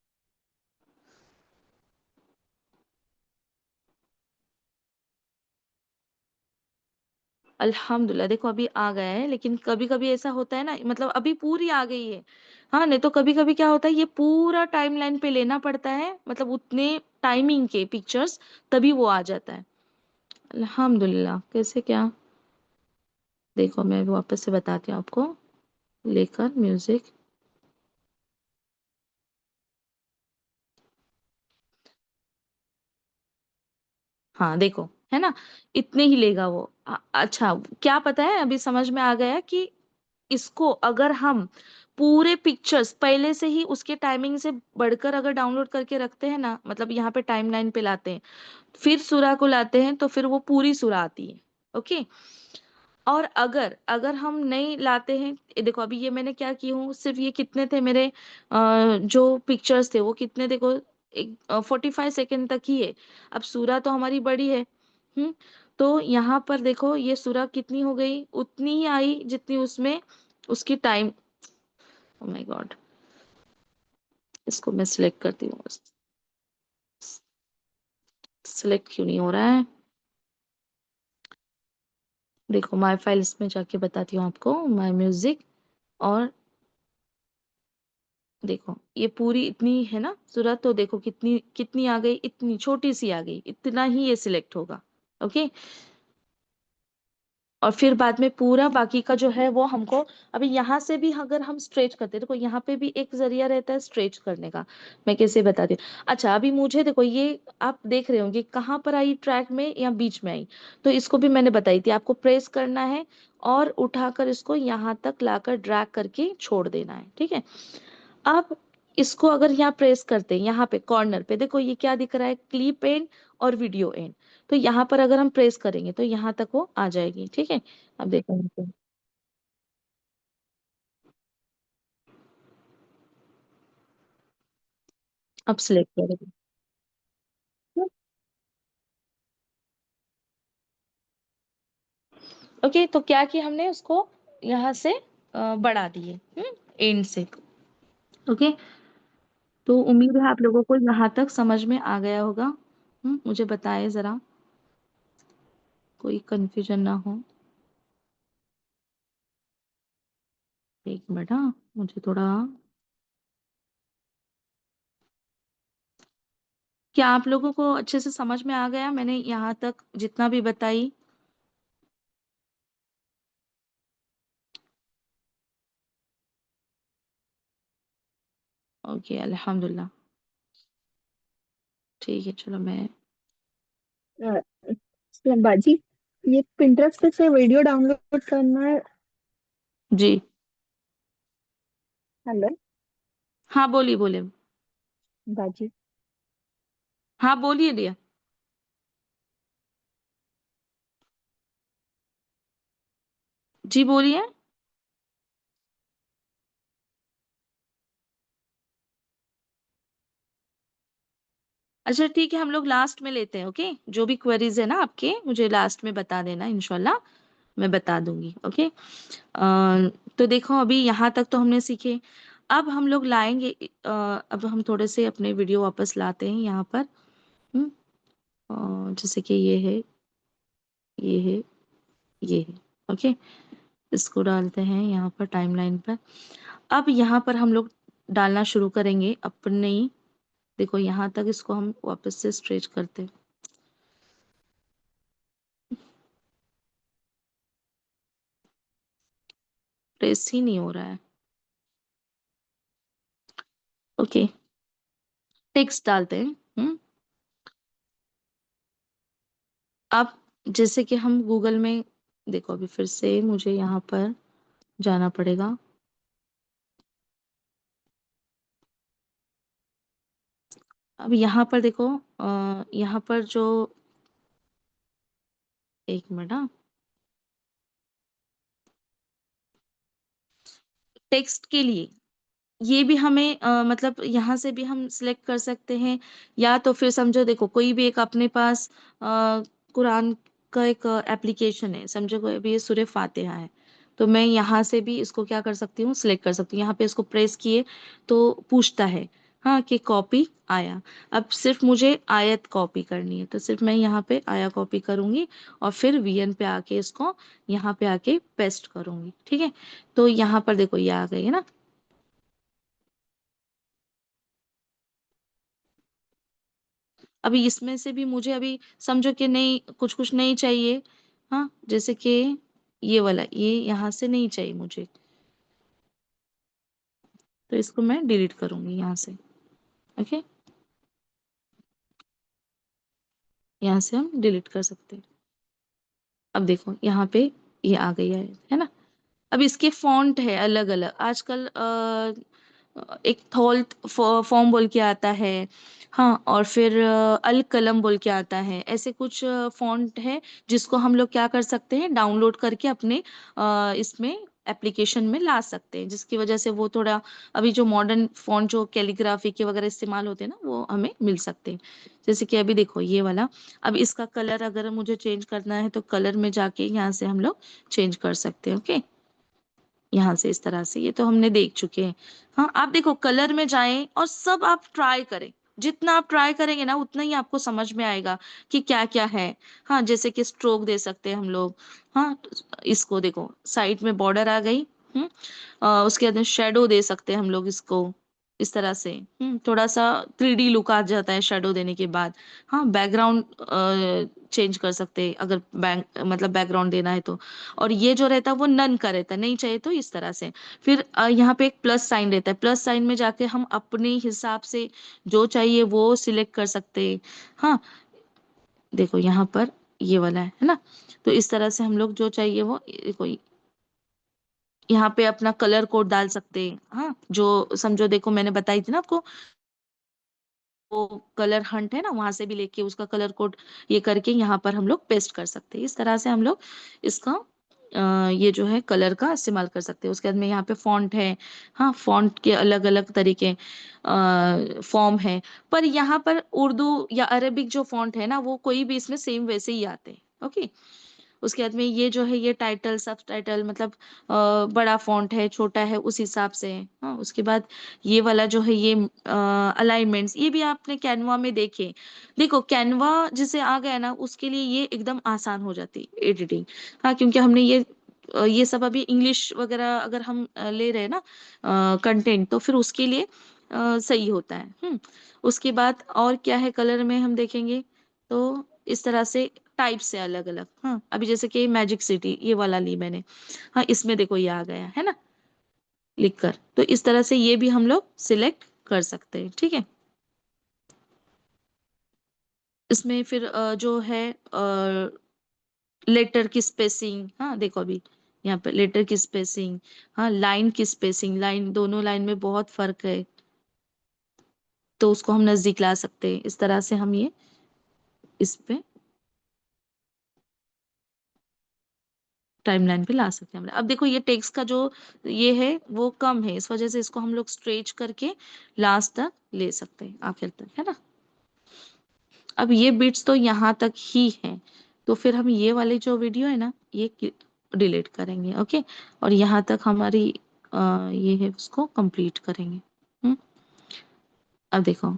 अल्हम्दुलिल्लाह देखो अभी आ गया है, लेकिन कभी कभी ऐसा होता है ना, मतलब अभी पूरी आ गई है। हाँ, नहीं तो कभी कभी क्या होता है, ये पूरा टाइमलाइन पे लेना पड़ता है, मतलब उतने टाइमिंग के पिक्चर्स, तभी वो आ जाता है। अल्हम्दुलिल्लाह, कैसे क्या, देखो मैं वापस से बताती हूँ आपको, लेकर म्यूजिक। हाँ देखो, है ना, इतने ही लेगा वो। अच्छा, क्या पता है, अभी समझ में आ गया कि इसको अगर हम पूरे पिक्चर्स पहले से ही उसके टाइमिंग से बढ़कर अगर डाउनलोड करके रखते हैं ना, मतलब यहाँ पे टाइमलाइन पे लाते हैं, फिर सूरा को लाते हैं, तो फिर वो पूरी सूरा आती है। ओके। और अगर अगर हम नहीं लाते हैं, ये देखो अभी ये मैंने क्या की हूँ, सिर्फ ये कितने थे मेरे जो पिक्चर्स थे वो कितने, देखो एक 45 सेकेंड तक ही है। अब सूरा तो हमारी बड़ी है। हम्म। तो यहाँ पर देखो ये सूरा कितनी हो गई, उतनी ही आई जितनी उसमें उसकी टाइम। ओ माय गॉड, इसको मैं सिलेक्ट करती हूँ। सिलेक्ट क्यों नहीं हो रहा है, देखो माय फाइल्स में जाके बताती हूँ आपको, माय म्यूजिक। और देखो ये पूरी इतनी है ना सूरत, तो देखो कितनी कितनी आ गई, इतनी छोटी सी आ गई, इतना ही ये सिलेक्ट होगा। ओके। और फिर बाद में पूरा बाकी का जो है वो हमको, अभी यहाँ से भी अगर हम स्ट्रेच करते हैं, देखो यहाँ पे भी एक जरिया रहता है स्ट्रेच करने का। मैं कैसे बताती हूँ। अच्छा, अभी मुझे देखो ये आप देख रहे होंगे कहाँ पर आई, ट्रैक में या बीच में आई। तो इसको भी मैंने बताई थी, आपको प्रेस करना है और उठाकर इसको यहाँ तक लाकर ड्रैग करके छोड़ देना है, ठीक है। अब इसको अगर यहाँ प्रेस करते हैं, यहाँ पे कॉर्नर पे देखो ये क्या दिख रहा है, क्लिप एंड और वीडियो एंड। तो यहाँ पर अगर हम प्रेस करेंगे तो यहाँ तक वो आ जाएगी, ठीक है। अब देखो यहाँ पे। अब सिलेक्ट करेंगे। ओके, तो क्या किया हमने उसको यहाँ से बढ़ा दिए, एंड से। ओके। तो उम्मीद है आप लोगों को यहाँ तक समझ में आ गया होगा। मुझे बताएं जरा, कोई कंफ्यूजन ना हो। एक मिनट, हाँ मुझे थोड़ा, क्या आप लोगों को अच्छे से समझ में आ गया मैंने यहाँ तक जितना भी बताई। ओके, अल्हम्दुलिल्लाह। ठीक है, चलो मैं, बाजी, ये पिंटरेस्ट से वीडियो डाउनलोड करना है। जी, हेलो हाँ बोलिए बोलिए। बाजी। हाँ बोलिए दिया। जी बोलिए। अच्छा ठीक है, हम लोग लास्ट में लेते हैं। ओके, जो भी क्वेरीज है ना आपके, मुझे लास्ट में बता देना, इंशाल्लाह मैं बता दूंगी। ओके। तो देखो अभी यहाँ तक तो हमने सीखे। अब हम लोग लाएंगे, अब हम थोड़े से अपने वीडियो वापस लाते हैं यहाँ पर। हम्म, जैसे कि ये है, ये है, ये है। ओके। इसको डालते हैं यहाँ पर टाइमलाइन पर। अब यहाँ पर हम लोग डालना शुरू करेंगे अपने, देखो यहाँ तक इसको हम वापस से स्ट्रेच करते हैं। प्रेस ही नहीं हो रहा है। ओके, टेक्स्ट डालते हैं। अब जैसे कि हम गूगल में, देखो अभी फिर से मुझे यहाँ पर जाना पड़ेगा। अब यहाँ पर देखो, यहाँ पर जो, एक मिनट, हाँ, टेक्स्ट के लिए, ये भी हमें मतलब यहाँ से भी हम सिलेक्ट कर सकते हैं, या तो फिर समझो देखो कोई भी एक अपने पास कुरान का एक एप्लीकेशन है, समझो कोई भी ये सूरह फातिहा है, तो मैं यहाँ से भी इसको क्या कर सकती हूँ, सिलेक्ट कर सकती हूँ। यहाँ पे इसको प्रेस किए तो पूछता है हाँ कि कॉपी आया। अब सिर्फ मुझे आयत कॉपी करनी है, तो सिर्फ मैं यहाँ पे आया कॉपी करूंगी और फिर वीएन पे आके इसको यहाँ पे आके पेस्ट करूंगी। ठीक है, तो यहाँ पर देखो ये आ गई है ना। अभी इसमें से भी मुझे अभी समझो कि नहीं, कुछ कुछ नहीं चाहिए। हाँ, जैसे कि ये वाला, ये यहाँ से नहीं चाहिए मुझे, तो इसको मैं डिलीट करूंगी यहाँ से। ओके, यहाँ से हम डिलीट कर सकते हैं। अब देखो यहाँ पे ये आ गई है ना। अब इसके फॉन्ट है अलग अलग आजकल, एक थॉल फॉर्म बोल के आता है, हाँ, और फिर अल कलम बोल के आता है, ऐसे कुछ फॉन्ट है जिसको हम लोग क्या कर सकते हैं, डाउनलोड करके अपने इसमें एप्लीकेशन में ला सकते हैं, जिसकी वजह से वो थोड़ा अभी जो मॉडर्न फॉन्ट जो कैलीग्राफी के वगैरह इस्तेमाल होते हैं ना, वो हमें मिल सकते हैं। जैसे कि अभी देखो ये वाला, अब इसका कलर अगर मुझे चेंज करना है तो कलर में जाके यहाँ से हम लोग चेंज कर सकते हैं। ओके, यहाँ से इस तरह से, ये तो हमने देख चुके हैं। हाँ, आप देखो कलर में जाएं और सब आप ट्राई करें, जितना आप ट्राई करेंगे ना उतना ही आपको समझ में आएगा कि क्या क्या है। हाँ, जैसे कि स्ट्रोक दे सकते हैं हम लोग। हाँ, तो इसको देखो साइड में बॉर्डर आ गई। हम्म उसके अंदर शेडो दे सकते हैं हम लोग इसको, इस तरह से। थोड़ा सा 3D लुक आ जाता है शेडो देने के बाद। हाँ, बैकग्राउंड चेंज कर सकते हैं अगर मतलब बैकग्राउंड देना है तो। और ये जो रहता है वो नन का रहता है, नहीं चाहिए तो इस तरह से। फिर यहाँ पे एक प्लस साइन रहता है, प्लस साइन में जाके हम अपने हिसाब से जो चाहिए वो सिलेक्ट कर सकते हैं। हाँ, देखो यहाँ पर ये वाला है ना, तो इस तरह से हम लोग जो चाहिए वो देखो यहाँ पे अपना कलर कोड डाल सकते हैं। हाँ, जो समझो देखो मैंने बताई थी ना आपको, वो कलर हंट है ना, वहां से भी लेके उसका कलर कोड ये करके यहाँ पर हम लोग पेस्ट कर सकते हैं। इस तरह से हम लोग इसका ये जो है कलर का इस्तेमाल कर सकते हैं। उसके बाद में यहाँ पे फॉन्ट है। हाँ, फॉन्ट के अलग अलग तरीके फॉर्म है, पर यहाँ पर उर्दू या अरबिक जो फॉन्ट है ना, वो कोई भी इसमें सेम वैसे ही आते हैं। ओके, उसके बाद में ये जो है ये टाइटल सब टाइटल मतलब बड़ा फॉन्ट है छोटा है उस हिसाब से है। हाँ, उसके बाद ये वाला जो है ये अलाइनमेंट्स, ये भी आपने कैनवा में देखे। देखो कैनवा जिसे आ गया ना उसके लिए ये एकदम आसान हो जाती है एडिटिंग। हाँ, क्योंकि हमने ये सब अभी इंग्लिश वगैरह अगर हम ले रहे हैं ना कंटेंट, तो फिर उसके लिए सही होता है। उसके बाद और क्या है, कलर में हम देखेंगे तो इस तरह से टाइप से अलग अलग। हाँ, अभी जैसे कि मैजिक सिटी ये वाला ली मैंने। हाँ, इसमें देखो ये आ गया है ना लिखकर, तो इस तरह से ये भी हम लोग सिलेक्ट कर सकते हैं। ठीक है, इसमें फिर जो है लेटर की स्पेसिंग, हाँ देखो अभी यहाँ पे लेटर की स्पेसिंग, हाँ लाइन की स्पेसिंग, लाइन दोनों लाइन में बहुत फर्क है, तो उसको हम नजदीक ला सकते हैं। इस तरह से हम ये इस पे टाइमलाइन पे ला सकते हैं हम। अब देखो ये टेक्स्ट का जो ये है वो कम है, इस वजह से इसको हम लोग स्ट्रेच करके लास्ट तक ले सकते हैं, आखिर तक, है ना। अब ये बिट्स तो यहाँ तक ही है, तो फिर हम ये वाली जो वीडियो है ना ये डिलीट करेंगे। ओके, और यहाँ तक हमारी ये है उसको कंप्लीट करेंगे। हम्म अब देखो,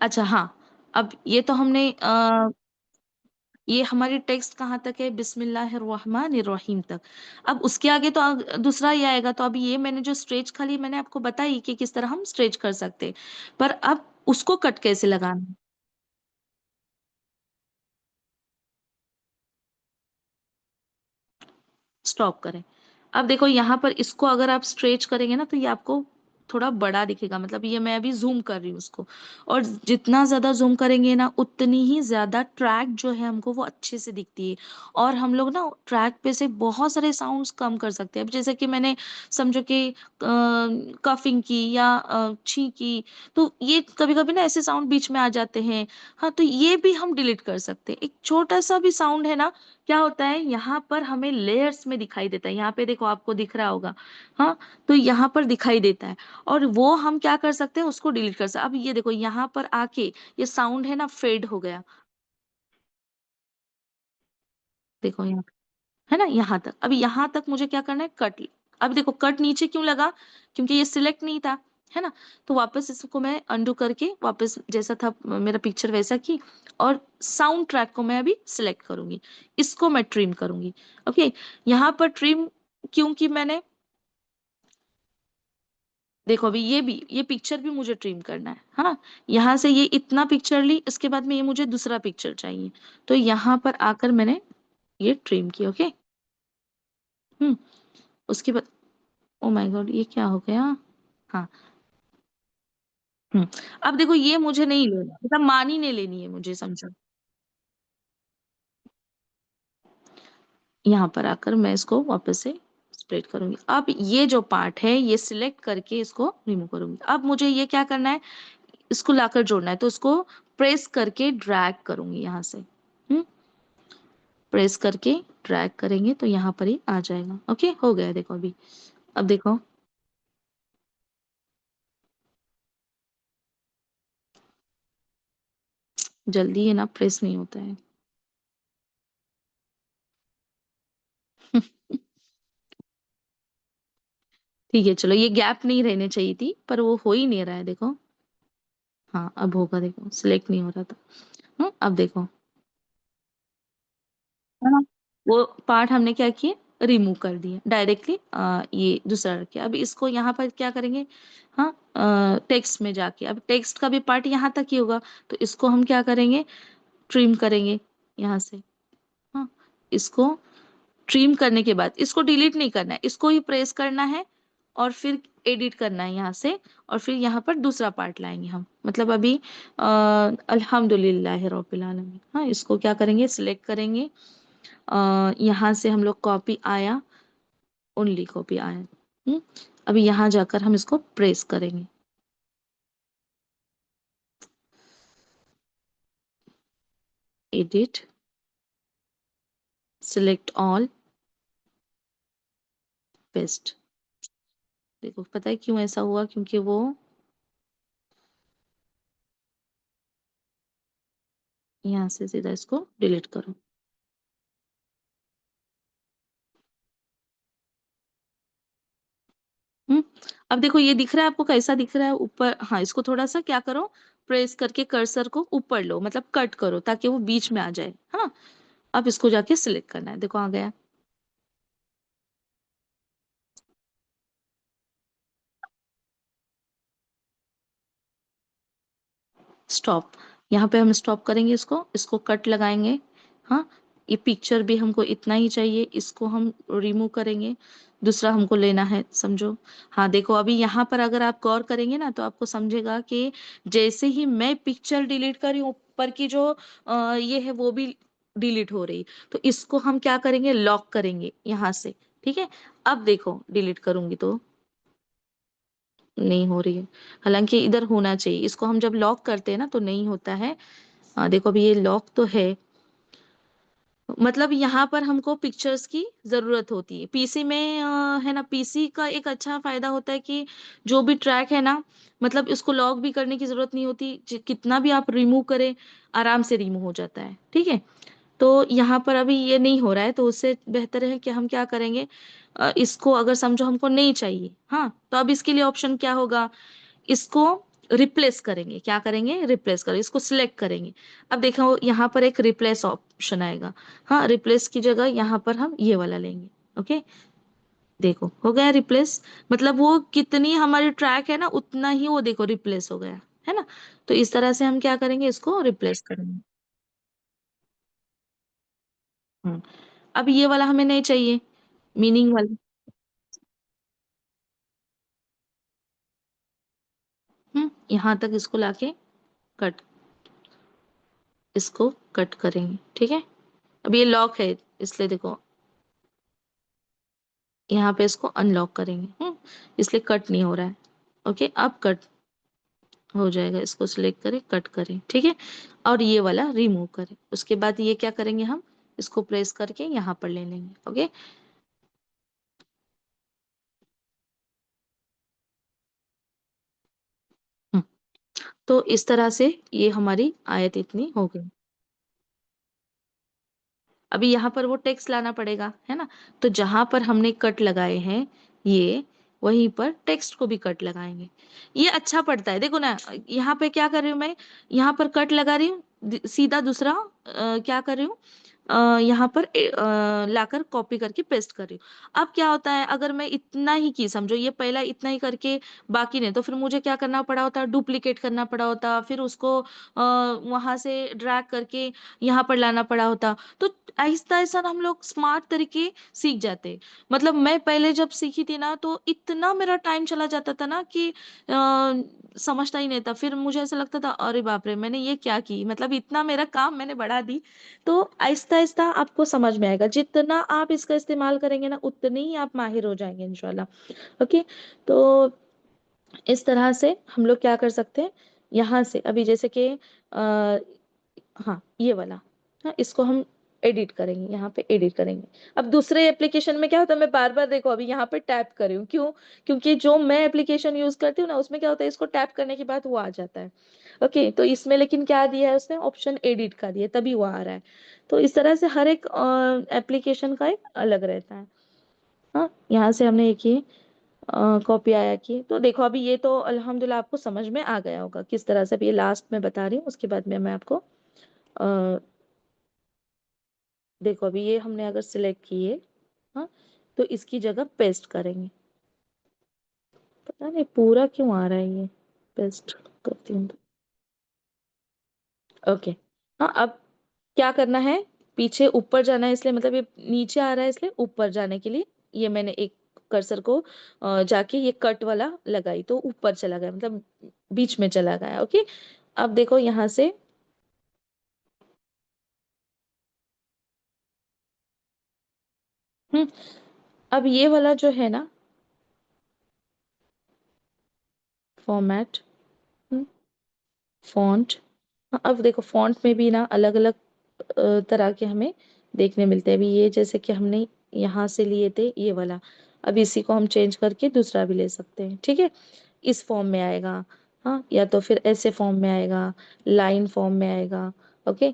अच्छा हाँ, अब ये तो हमने ये हमारी टेक्स्ट कहाँ तक है, बिस्मिल्लाहिर्रहमानिर्रहीम तक। अब उसके आगे तो दूसरा ही आएगा, तो अभी ये मैंने जो स्ट्रेच खाली मैंने आपको बताई कि किस तरह हम स्ट्रेच कर सकते हैं, पर अब उसको कट कैसे लगाना है, स्टॉप करें। अब देखो यहाँ पर इसको अगर आप स्ट्रेच करेंगे ना तो ये आपको थोड़ा बड़ा दिखेगा, मतलब ये मैं अभी जूम कर रही हूँ उसको, और जितना ज्यादा जूम करेंगे ना उतनी ही ज्यादा ट्रैक जो है हमको वो अच्छे से दिखती है। और हम लोग ना ट्रैक पे से बहुत सारे साउंड्स कम कर सकते हैं। अब जैसे कि मैंने समझो कि कफिंग की या छी की, तो ये कभी कभी ना ऐसे साउंड बीच में आ जाते हैं। हाँ, तो ये भी हम डिलीट कर सकते हैं। एक छोटा सा भी साउंड है ना, क्या होता है यहाँ पर हमें लेयर्स में दिखाई देता है, यहाँ पे देखो आपको दिख रहा होगा, हाँ, तो यहाँ पर दिखाई देता है, और वो हम क्या कर सकते हैं, उसको डिलीट कर सकते हैं। अब ये देखो यहाँ पर आके ये साउंड है ना फेड हो गया, देखो यहाँ, है ना, यहाँ तक। अब यहाँ तक मुझे क्या करना है, कट। अब देखो कट नीचे क्यों लगा, क्योंकि ये सिलेक्ट नहीं था, है ना। तो वापस इसको मैं अंडू करके वापस जैसा था मेरा पिक्चर वैसा की, और साउंड ट्रैक को मैं अभी सिलेक्ट करूंगी, इसको मैं ट्रिम करूंगी। ओके, यहाँ पर ट्रिम क्योंकि मैंने, देखो अभी ये पिक्चर भी मुझे ट्रिम करना है, हाँ, यहाँ से ये इतना पिक्चर ली, इसके बाद में ये मुझे दूसरा पिक्चर चाहिए, तो यहाँ पर आकर मैंने ये ट्रिम की। ओके, हम्म, उसके बाद, ओ माय गॉड ये क्या हो गया, हाँ, हम्म, अब देखो ये मुझे नहीं लेना, मतलब मानी नहीं लेनी है मुझे, समझो। यहाँ पर आकर मैं इसको वापस से स्प्लिट करूंगी। अब ये जो पार्ट है ये सिलेक्ट करके इसको रिमूव करूंगी। अब मुझे ये क्या करना है, इसको लाकर जोड़ना है, तो इसको प्रेस करके ड्रैग करूंगी यहाँ से, प्रेस करके ड्रैग करेंगे तो यहाँ पर ही आ जाएगा। ओके, हो गया देखो अभी। अब देखो, जल्दी है ना, प्रेस नहीं होता है। ठीक है, चलो, ये गैप नहीं रहने चाहिए थी, पर वो हो ही नहीं रहा है, देखो। हाँ, अब होगा, देखो सिलेक्ट नहीं हो रहा था। अब देखो, है ना, वो पार्ट हमने क्या किए, रिमूव कर दिए डायरेक्टली, ये दूसरा रख के। अब इसको यहाँ पर क्या करेंगे, हाँ, टेक्स्ट में जाके, अब टेक्स्ट का भी पार्ट यहाँ तक ही होगा, तो इसको हम क्या करेंगे, ट्रिम करेंगे यहाँ से, हाँ, इसको ट्रिम करने के बाद इसको डिलीट नहीं करना है, इसको ही प्रेस करना है, और फिर एडिट करना है यहाँ से, और फिर यहाँ पर दूसरा पार्ट लाएंगे हम, मतलब अभी अल्हम्दुलिल्लाह रब्बिल आलमीन, हाँ, इसको क्या करेंगे, सिलेक्ट करेंगे, यहाँ से हम लोग कॉपी आया, ओनली कॉपी आया, अभी यहाँ जाकर हम इसको प्रेस करेंगे, एडिट, सिलेक्ट ऑल, पेस्ट। देखो पता है क्यों ऐसा हुआ, क्योंकि वो, यहाँ से सीधा इसको डिलीट करो। हम्म, अब देखो ये दिख रहा है आपको, कैसा दिख रहा है ऊपर, हाँ, इसको थोड़ा सा क्या करो, प्रेस करके कर्सर को ऊपर लो, मतलब कट करो ताकि वो बीच में आ जाए, हाँ। अब इसको जाके सिलेक्ट करना है, देखो आ गया। स्टॉप, यहाँ पे हम स्टॉप करेंगे, इसको इसको कट लगाएंगे, हाँ, ये पिक्चर भी हमको इतना ही चाहिए, इसको हम रिमूव करेंगे, दूसरा हमको लेना है, समझो। हाँ देखो, अभी यहाँ पर अगर आप गौर करेंगे ना तो आपको समझेगा कि जैसे ही मैं पिक्चर डिलीट कर रही हूँ, ऊपर की जो ये है वो भी डिलीट हो रही, तो इसको हम क्या करेंगे, लॉक करेंगे यहाँ से, ठीक है। अब देखो डिलीट करूंगी तो नहीं हो रही है, हालांकि इधर होना चाहिए, इसको हम जब लॉक करते हैं ना तो नहीं होता है। देखो अभी ये लॉक तो है, मतलब यहाँ पर हमको पिक्चर्स की जरूरत होती है पीसी में, है ना। पीसी का एक अच्छा फायदा होता है कि जो भी ट्रैक है ना, मतलब इसको लॉक भी करने की जरूरत नहीं होती, कितना भी आप रिमूव करें आराम से रिमूव हो जाता है, ठीक है। तो यहाँ पर अभी ये नहीं हो रहा है, तो उससे बेहतर है कि हम क्या करेंगे, इसको अगर समझो हमको नहीं चाहिए, हाँ, तो अब इसके लिए ऑप्शन क्या होगा, इसको रिप्लेस करेंगे, क्या करेंगे, रिप्लेस करेंगे, इसको सिलेक्ट करेंगे। अब देखो यहाँ पर एक रिप्लेस ऑप्शन आएगा, हाँ, रिप्लेस की जगह यहाँ पर हम ये वाला लेंगे। ओके, देखो हो गया रिप्लेस, मतलब वो कितनी हमारी ट्रैक है ना उतना ही वो देखो रिप्लेस हो गया, है ना। तो इस तरह से हम क्या करेंगे, इसको रिप्लेस करेंगे। हम्म, अब ये वाला हमें नहीं चाहिए, मीनिंग वाला, यहाँ तक इसको लाके कट, इसको कट करेंगे, ठीक है। अब ये लॉक है, इसलिए देखो यहाँ पे इसको अनलॉक करेंगे, इसलिए कट नहीं हो रहा है। ओके, अब कट हो जाएगा, इसको सिलेक्ट करें, कट करें, ठीक है। और ये वाला रिमूव करें, उसके बाद ये क्या करेंगे हम, इसको प्रेस करके यहाँ पर ले लेंगे। ओके, तो इस तरह से ये हमारी आयत इतनी हो गई। अभी यहाँ पर वो टेक्स्ट लाना पड़ेगा, है ना। तो जहां पर हमने कट लगाए हैं ये, वहीं पर टेक्स्ट को भी कट लगाएंगे। ये अच्छा पड़ता है, देखो ना। यहाँ पे क्या कर रही हूँ मैं, यहाँ पर कट लगा रही हूँ, सीधा दूसरा क्या कर रही हूँ, यहाँ पर लाकर कॉपी करके पेस्ट कर रही हूँ। अब क्या होता है, अगर मैं इतना ही की, समझो ये पहला इतना ही करके बाकी नहीं, तो फिर मुझे क्या करना पड़ा होता, डुप्लीकेट करना पड़ा होता, फिर उसको वहां से ड्रैग करके यहाँ पर लाना पड़ा होता। तो आहिस्ता आहिस्ता ना हम लोग स्मार्ट तरीके सीख जाते। मतलब मैं पहले जब सीखी थी ना, तो इतना मेरा टाइम चला जाता था ना कि समझता ही नहीं था। फिर मुझे ऐसा लगता था, अरे बाप रे, मैंने ये क्या की, मतलब इतना मेरा काम मैंने बढ़ा दी। तो आहिस्ता आहिस्ता आपको समझ में आएगा, जितना आप इसका इस्तेमाल करेंगे ना, उतने ही आप माहिर हो जाएंगे इंशाल्लाह। ओके, तो इस तरह से हम लोग क्या कर सकते हैं, यहाँ से अभी जैसे कि हाँ ये वाला, हाँ इसको हम एडिट करेंगे, यहाँ पे एडिट करेंगे। अब दूसरे एप्लीकेशन में क्या होता है, मैं बार बार देखो अभी यहाँ पे टैप कर रही हूँ, क्यों, क्योंकि जो मैं एप्लीकेशन यूज करती हूँ ना, उसमें क्या होता है, इसको टैप करने के बाद वो आ जाता है। ओके, तो इसमें लेकिन क्या दिया है उसने, ऑप्शन एडिट का दिया, तभी वो आ रहा है। तो इस तरह से हर एक एप्लीकेशन का एक अलग रहता है। हाँ, यहाँ से हमने एक ये कॉपी आया की, तो देखो अभी ये तो अल्हम्दुलिल्लाह आपको समझ में आ गया होगा किस तरह से। अभी ये लास्ट में बता रही हूँ, उसके बाद में मैं आपको देखो अभी ये हमने अगर सिलेक्ट किए, हाँ, तो इसकी जगह पेस्ट करेंगे। पता नहीं पूरा क्यों आ रहा है ये, पेस्ट करती हूँ तो ओके। हाँ, अब क्या करना है, पीछे ऊपर जाना है, इसलिए मतलब ये नीचे आ रहा है, इसलिए ऊपर जाने के लिए ये मैंने एक कर्सर को जाके ये कट वाला लगाई, तो ऊपर चला गया, मतलब बीच में चला गया। ओके, अब देखो यहाँ से हम्म अब ये वाला जो है ना, फॉर्मेट, फॉन्ट, अब देखो फॉन्ट में भी ना अलग अलग तरह के हमें देखने मिलते हैं। अभी ये जैसे कि हमने यहाँ से लिए थे ये वाला, अब इसी को हम चेंज करके दूसरा भी ले सकते हैं, ठीक है। इस फॉर्म में आएगा, हाँ, या तो फिर ऐसे फॉर्म में आएगा, लाइन फॉर्म में आएगा। ओके,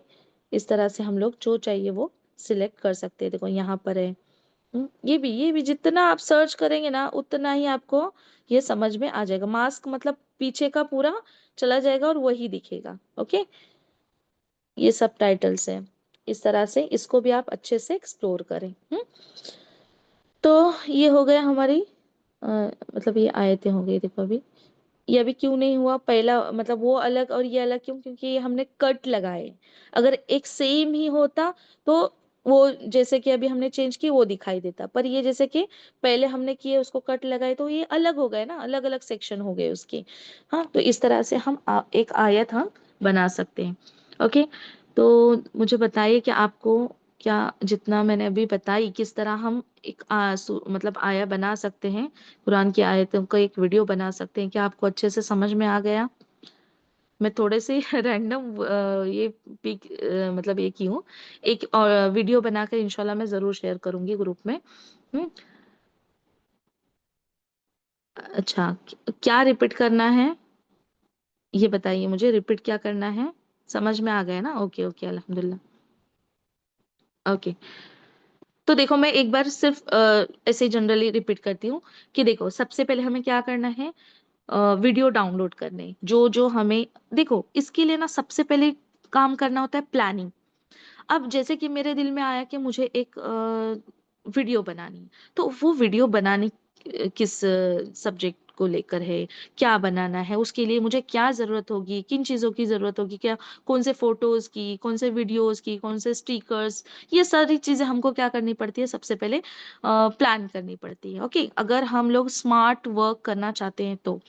इस तरह से हम लोग जो चाहिए वो सिलेक्ट कर सकते हैं। देखो यहाँ पर है। ये भी जितना आप सर्च करेंगे ना, उतना ही आपको ये समझ में आ जाएगा। मास्क मतलब पीछे का पूरा चला जाएगा और वही दिखेगा। ओके, ये सब टाइटल्स है। इस तरह से इसको भी आप अच्छे से एक्सप्लोर करें। तो ये हो गया हमारी मतलब ये आयतें हो गई। देखो अभी ये अभी क्यों नहीं हुआ, पहला मतलब वो अलग और ये अलग क्यों, क्योंकि ये हमने कट लगाए। अगर एक सेम ही होता तो वो जैसे कि अभी हमने चेंज की वो दिखाई देता, पर ये जैसे कि पहले हमने किए उसको कट लगाए, तो ये अलग हो गए ना, अलग अलग सेक्शन हो गए उसके। हाँ, तो इस तरह से हम एक आयत हम बना सकते हैं। ओके, तो मुझे बताइए कि आपको क्या, जितना मैंने अभी बताई किस तरह हम एक मतलब आया बना सकते हैं, कुरान की आयतों का एक वीडियो बना सकते हैं, क्या आपको अच्छे से समझ में आ गया। मैं थोड़े से रैंडम ये पिक मतलब एक ही हूँ, एक और वीडियो बनाकर इंशाल्लाह मैं जरूर शेयर करूंगी ग्रुप में। हम्म, अच्छा, क्या रिपीट करना है, ये बताइए मुझे, रिपीट क्या करना है, समझ में आ गया ना। ओके ओके, अल्हम्दुलिल्लाह। ओके, तो देखो मैं एक बार सिर्फ ऐसे जनरली रिपीट करती हूँ कि देखो सबसे पहले हमें क्या करना है, वीडियो डाउनलोड करने, जो जो हमें, देखो इसके लिए ना सबसे पहले काम करना होता है प्लानिंग। अब जैसे कि मेरे दिल में आया कि मुझे एक वीडियो बनानी है, तो वो वीडियो बनाने किस सब्जेक्ट को लेकर है, क्या बनाना है, उसके लिए मुझे क्या जरूरत होगी, किन चीजों की जरूरत होगी, क्या, कौन से फोटोज की, कौन से वीडियोस की, कौन से स्टिकर्स, ये सारी चीजें हमको क्या करनी पड़ती है, सबसे पहले प्लान करनी पड़ती है। ओके, अगर हम लोग स्मार्ट वर्क करना चाहते हैं तो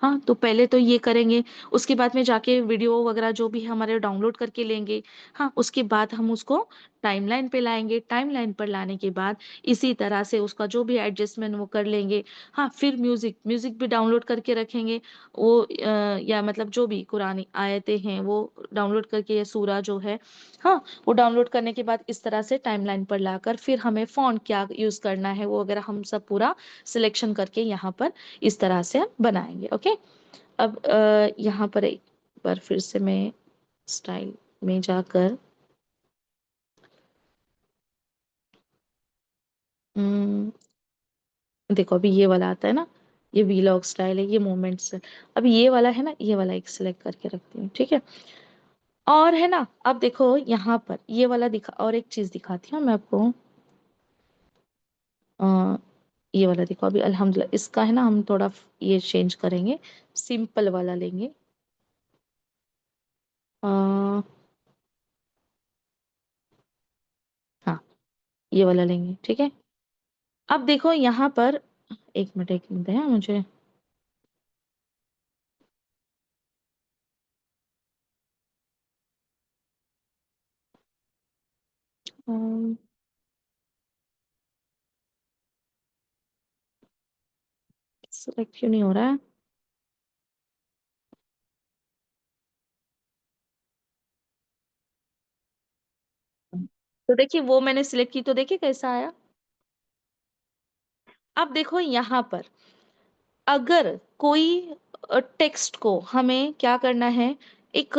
हाँ, तो पहले तो ये करेंगे, उसके बाद में जाके वीडियो वगैरह जो भी हमारे डाउनलोड करके लेंगे। हाँ, उसके बाद हम उसको टाइमलाइन पे लाएंगे, टाइमलाइन पर लाने के बाद इसी तरह से उसका जो भी एडजस्टमेंट वो कर लेंगे। हाँ, फिर म्यूजिक म्यूजिक म्यूजिक भी डाउनलोड करके रखेंगे, वो या मतलब जो भी कुरानी आयतें हैं वो डाउनलोड करके, या सूरा जो है, हाँ, वो डाउनलोड करने के बाद इस तरह से टाइमलाइन पर लाकर फिर हमें फॉन्ट क्या यूज करना है वो वगैरह हम सब पूरा सिलेक्शन करके यहाँ पर इस तरह से हम बनाएंगे। ओके। अब यहाँ पर एक बार फिर से मैं स्टाइल में जाकर, देखो अभी ये वाला आता है ना, ये वीलॉग स्टाइल है, ये मोमेंट्स है। अभी ये वाला है ना, ये वाला एक सिलेक्ट करके रखती हूँ, ठीक है। और है ना, अब देखो यहाँ पर ये वाला दिखा, और एक चीज दिखाती हूँ मैं आपको। आ, ये वाला देखो, अभी अल्हम्दुलिल्लाह इसका है ना, हम थोड़ा ये चेंज करेंगे, सिंपल वाला लेंगे। आ, हाँ, ये वाला लेंगे, ठीक है। अब देखो यहाँ पर, एक मिनट है मुझे, सिलेक्ट क्यों नहीं हो रहा है। तो देखिए वो मैंने सिलेक्ट की, तो देखिए कैसा आया। अब देखो यहाँ पर, अगर कोई टेक्स्ट को हमें क्या करना है, एक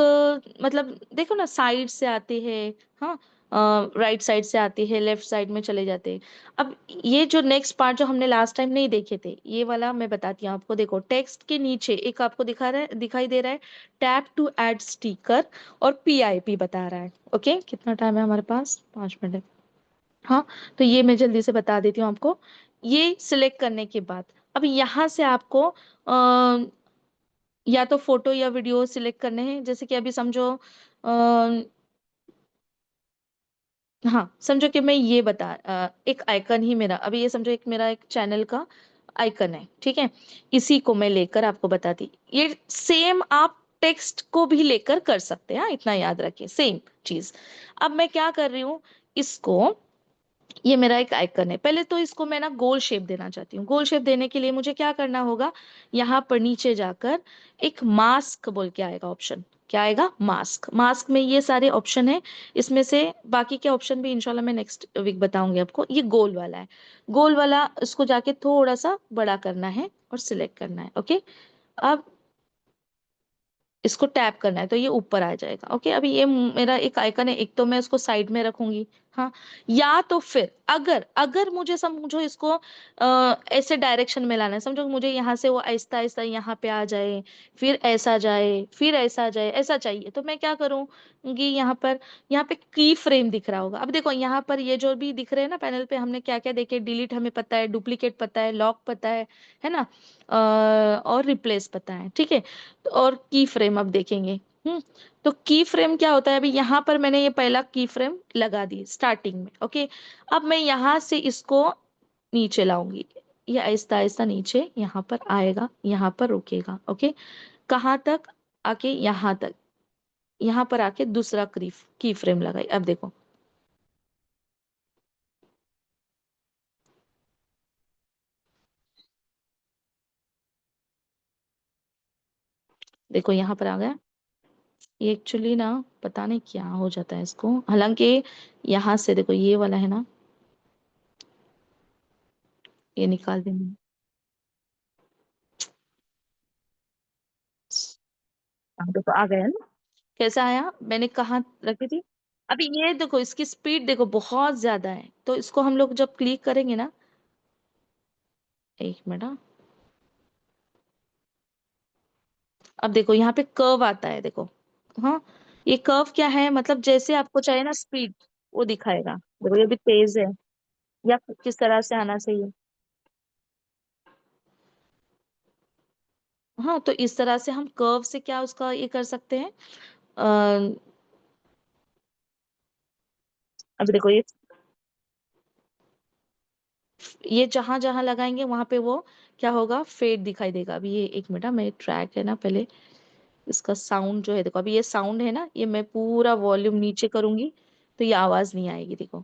मतलब देखो ना, साइड से आती है, हाँ, राइट साइड से आती है, लेफ्ट साइड में चले जाते हैं। अब ये जो नेक्स्ट पार्ट जो हमने लास्ट टाइम नहीं देखे थे, ये वाला मैं बताती हूँ आपको। देखो टेक्स्ट के नीचे एक आपको दिखाई दे रहा है, टैप टू ऐड स्टिकर, और PIP बता रहा है। ओके, कितना टाइम है हमारे पास, 5 मिनट है। हाँ, तो ये मैं जल्दी से बता देती हूँ आपको। ये सिलेक्ट करने के बाद अब यहाँ से आपको या तो फोटो या वीडियो सिलेक्ट करने हैं, जैसे कि अभी समझो हाँ, समझो कि मैं ये एक आइकन ही मेरा, अभी ये समझो एक मेरा एक चैनल का आइकन है, ठीक है। इसी को मैं लेकर आपको बताती, ये सेम आप टेक्स्ट को भी लेकर कर सकते हैं, हाँ, इतना याद रखिए, सेम चीज। अब मैं क्या कर रही हूँ, इसको, ये मेरा एक आइकन है, पहले तो इसको मैं ना गोल शेप देना चाहती हूँ। गोल शेप देने के लिए मुझे क्या करना होगा, यहाँ पर नीचे जाकर एक मास्क बोल के आएगा ऑप्शन, क्या आएगा, मास्क। मास्क में ये सारे ऑप्शन है, इसमें से बाकी के ऑप्शन भी इंशाल्लाह मैं नेक्स्ट वीक बताऊंगी आपको। ये गोल वाला है, गोल वाला इसको जाके थोड़ा सा बड़ा करना है और सिलेक्ट करना है। ओके। अब इसको टैप करना है तो ये ऊपर आ जाएगा। ओके, अभी ये मेरा एक आइकन है, एक तो मैं इसको साइड में रखूंगी, हाँ। या तो फिर अगर अगर मुझे समझो इसको ऐसे डायरेक्शन में लाना है, समझो मुझे यहाँ से वो आहिस्ता आहिस्ता यहाँ पे आ जाए, फिर ऐसा जाए, फिर ऐसा जाए, ऐसा चाहिए, तो मैं क्या करूंगी, यहाँ पे की फ्रेम दिख रहा होगा। अब देखो यहाँ पर ये जो भी दिख रहे हैं ना पैनल पे, हमने क्या क्या देखे, डिलीट हमें पता है, डुप्लीकेट पता है, लॉक पता है ना, और रिप्लेस पता है, ठीक है। और की फ्रेम अब देखेंगे। हम्म तो की फ्रेम क्या होता है, अभी यहाँ पर मैंने ये पहला की फ्रेम लगा दी स्टार्टिंग में। ओके, अब मैं यहाँ से इसको नीचे लाऊंगी, ये आहिस्ता आहिस्ता नीचे यहाँ पर आएगा, यहाँ पर रुकेगा। ओके, कहाँ तक, आके यहाँ तक, यहाँ पर आके दूसरा की फ्रेम लगाई। अब देखो, देखो यहाँ पर आ गया। ये एक्चुअली ना पता नहीं क्या हो जाता है इसको, हालांकि यहाँ से देखो ये वाला है ना, ये निकाल देंगे। हाँ, देखो आ गया ना, कैसा आया, मैंने कहाँ रखी थी। अभी ये देखो, इसकी स्पीड देखो बहुत ज्यादा है, तो इसको हम लोग जब क्लिक करेंगे ना, एक मिनट, हाँ। अब देखो यहाँ पे कर्व आता है, देखो, हाँ, ये कर्व क्या है, मतलब जैसे आपको चाहिए ना स्पीड, वो दिखाएगा। देखो ये भी तेज है, या किस तरह से आना चाहिए। हाँ, तो इस तरह से हम कर्व से क्या उसका ये कर सकते हैं। अब देखो ये जहां जहां लगाएंगे वहां पे वो क्या होगा, फेड दिखाई देगा। अभी ये एक मिनट, मैं ट्रैक है ना पहले, इसका साउंड जो है, देखो अभी ये साउंड है ना, ये मैं पूरा वॉल्यूम नीचे करूंगी तो ये आवाज नहीं आएगी, देखो,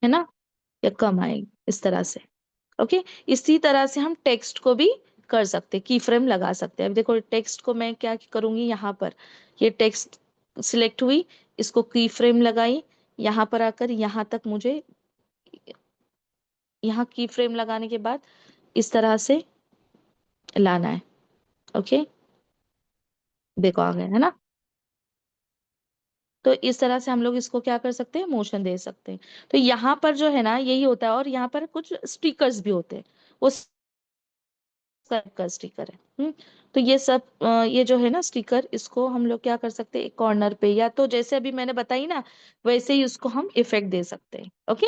है ना, या कम आएगी इस तरह से। ओके, इसी तरह से हम टेक्स्ट को भी कर सकते हैं, की फ्रेम लगा सकते हैं। अब देखो टेक्स्ट को मैं क्या करूंगी, यहाँ पर ये टेक्स्ट सिलेक्ट हुई, इसको की फ्रेम लगाई, यहाँ पर आकर यहाँ तक मुझे, यहाँ की फ्रेम लगाने के बाद इस तरह से लाना है। ओके, देखो आ गया है ना। तो इस तरह से हम लोग इसको क्या कर सकते हैं, मोशन दे सकते हैं। तो यहाँ पर जो है ना यही होता है, और यहाँ पर कुछ स्टिकर्स भी होते हैं, वो का स्टिकर है। तो ये सब ये जो है ना स्टिकर, इसको हम लोग क्या कर सकते हैं, एक कॉर्नर पे या तो जैसे अभी मैंने बताई ना वैसे ही उसको हम इफेक्ट दे सकते हैं। ओके,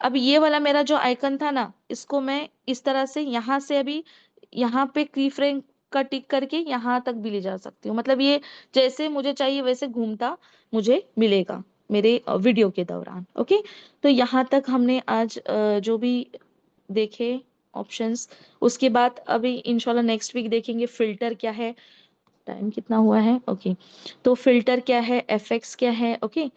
अब ये वाला मेरा जो आइकन था ना, इसको मैं इस तरह से यहाँ से अभी यहाँ पे की फ्रेम का टिक करके यहाँ तक भी ले जा सकती हूँ। मतलब ये जैसे मुझे चाहिए वैसे घूमता मुझे मिलेगा मेरे वीडियो के दौरान। ओके, तो यहाँ तक हमने आज जो भी देखे ऑप्शंस, उसके बाद अभी इंशाल्लाह नेक्स्ट वीक देखेंगे फिल्टर क्या है। टाइम कितना हुआ है, ओके। तो फिल्टर क्या है, एफएक्स क्या है, ओके।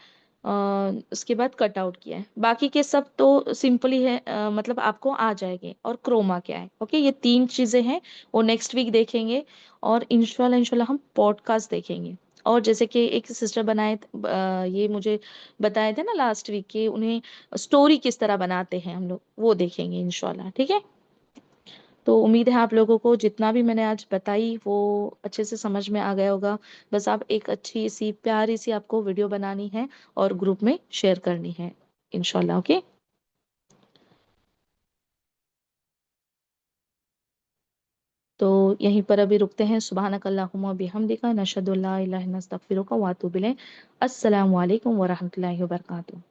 उसके बाद कटआउट किया है, बाकी के सब तो सिंपली है, मतलब आपको आ जाएंगे। और क्रोमा क्या है, ओके, ये तीन चीजें हैं, वो नेक्स्ट वीक देखेंगे। और इंशाल्लाह इंशाल्लाह हम पॉडकास्ट देखेंगे। और जैसे कि एक सिस्टर बनाए ये मुझे बताए थे ना लास्ट वीक के, उन्हें स्टोरी किस तरह बनाते हैं हम लोग, वो देखेंगे इंशाल्लाह, ठीक है। तो उम्मीद है आप लोगों को जितना भी मैंने आज बताई वो अच्छे से समझ में आ गया होगा। बस आप एक अच्छी सी प्यारी सी आपको वीडियो बनानी है और ग्रुप में शेयर करनी है इंशाल्लाह। ओके, तो यहीं पर अभी रुकते हैं। सुबहानक अल्लाहुम्मा बिहम्दिका नशहदु अल्ला इलाहा इल्ला अंता नस्तगफिरुका व अतूबु इलैक। अस्सलामु अलैकुम व रहमतुल्लाहि व बरकातुहू।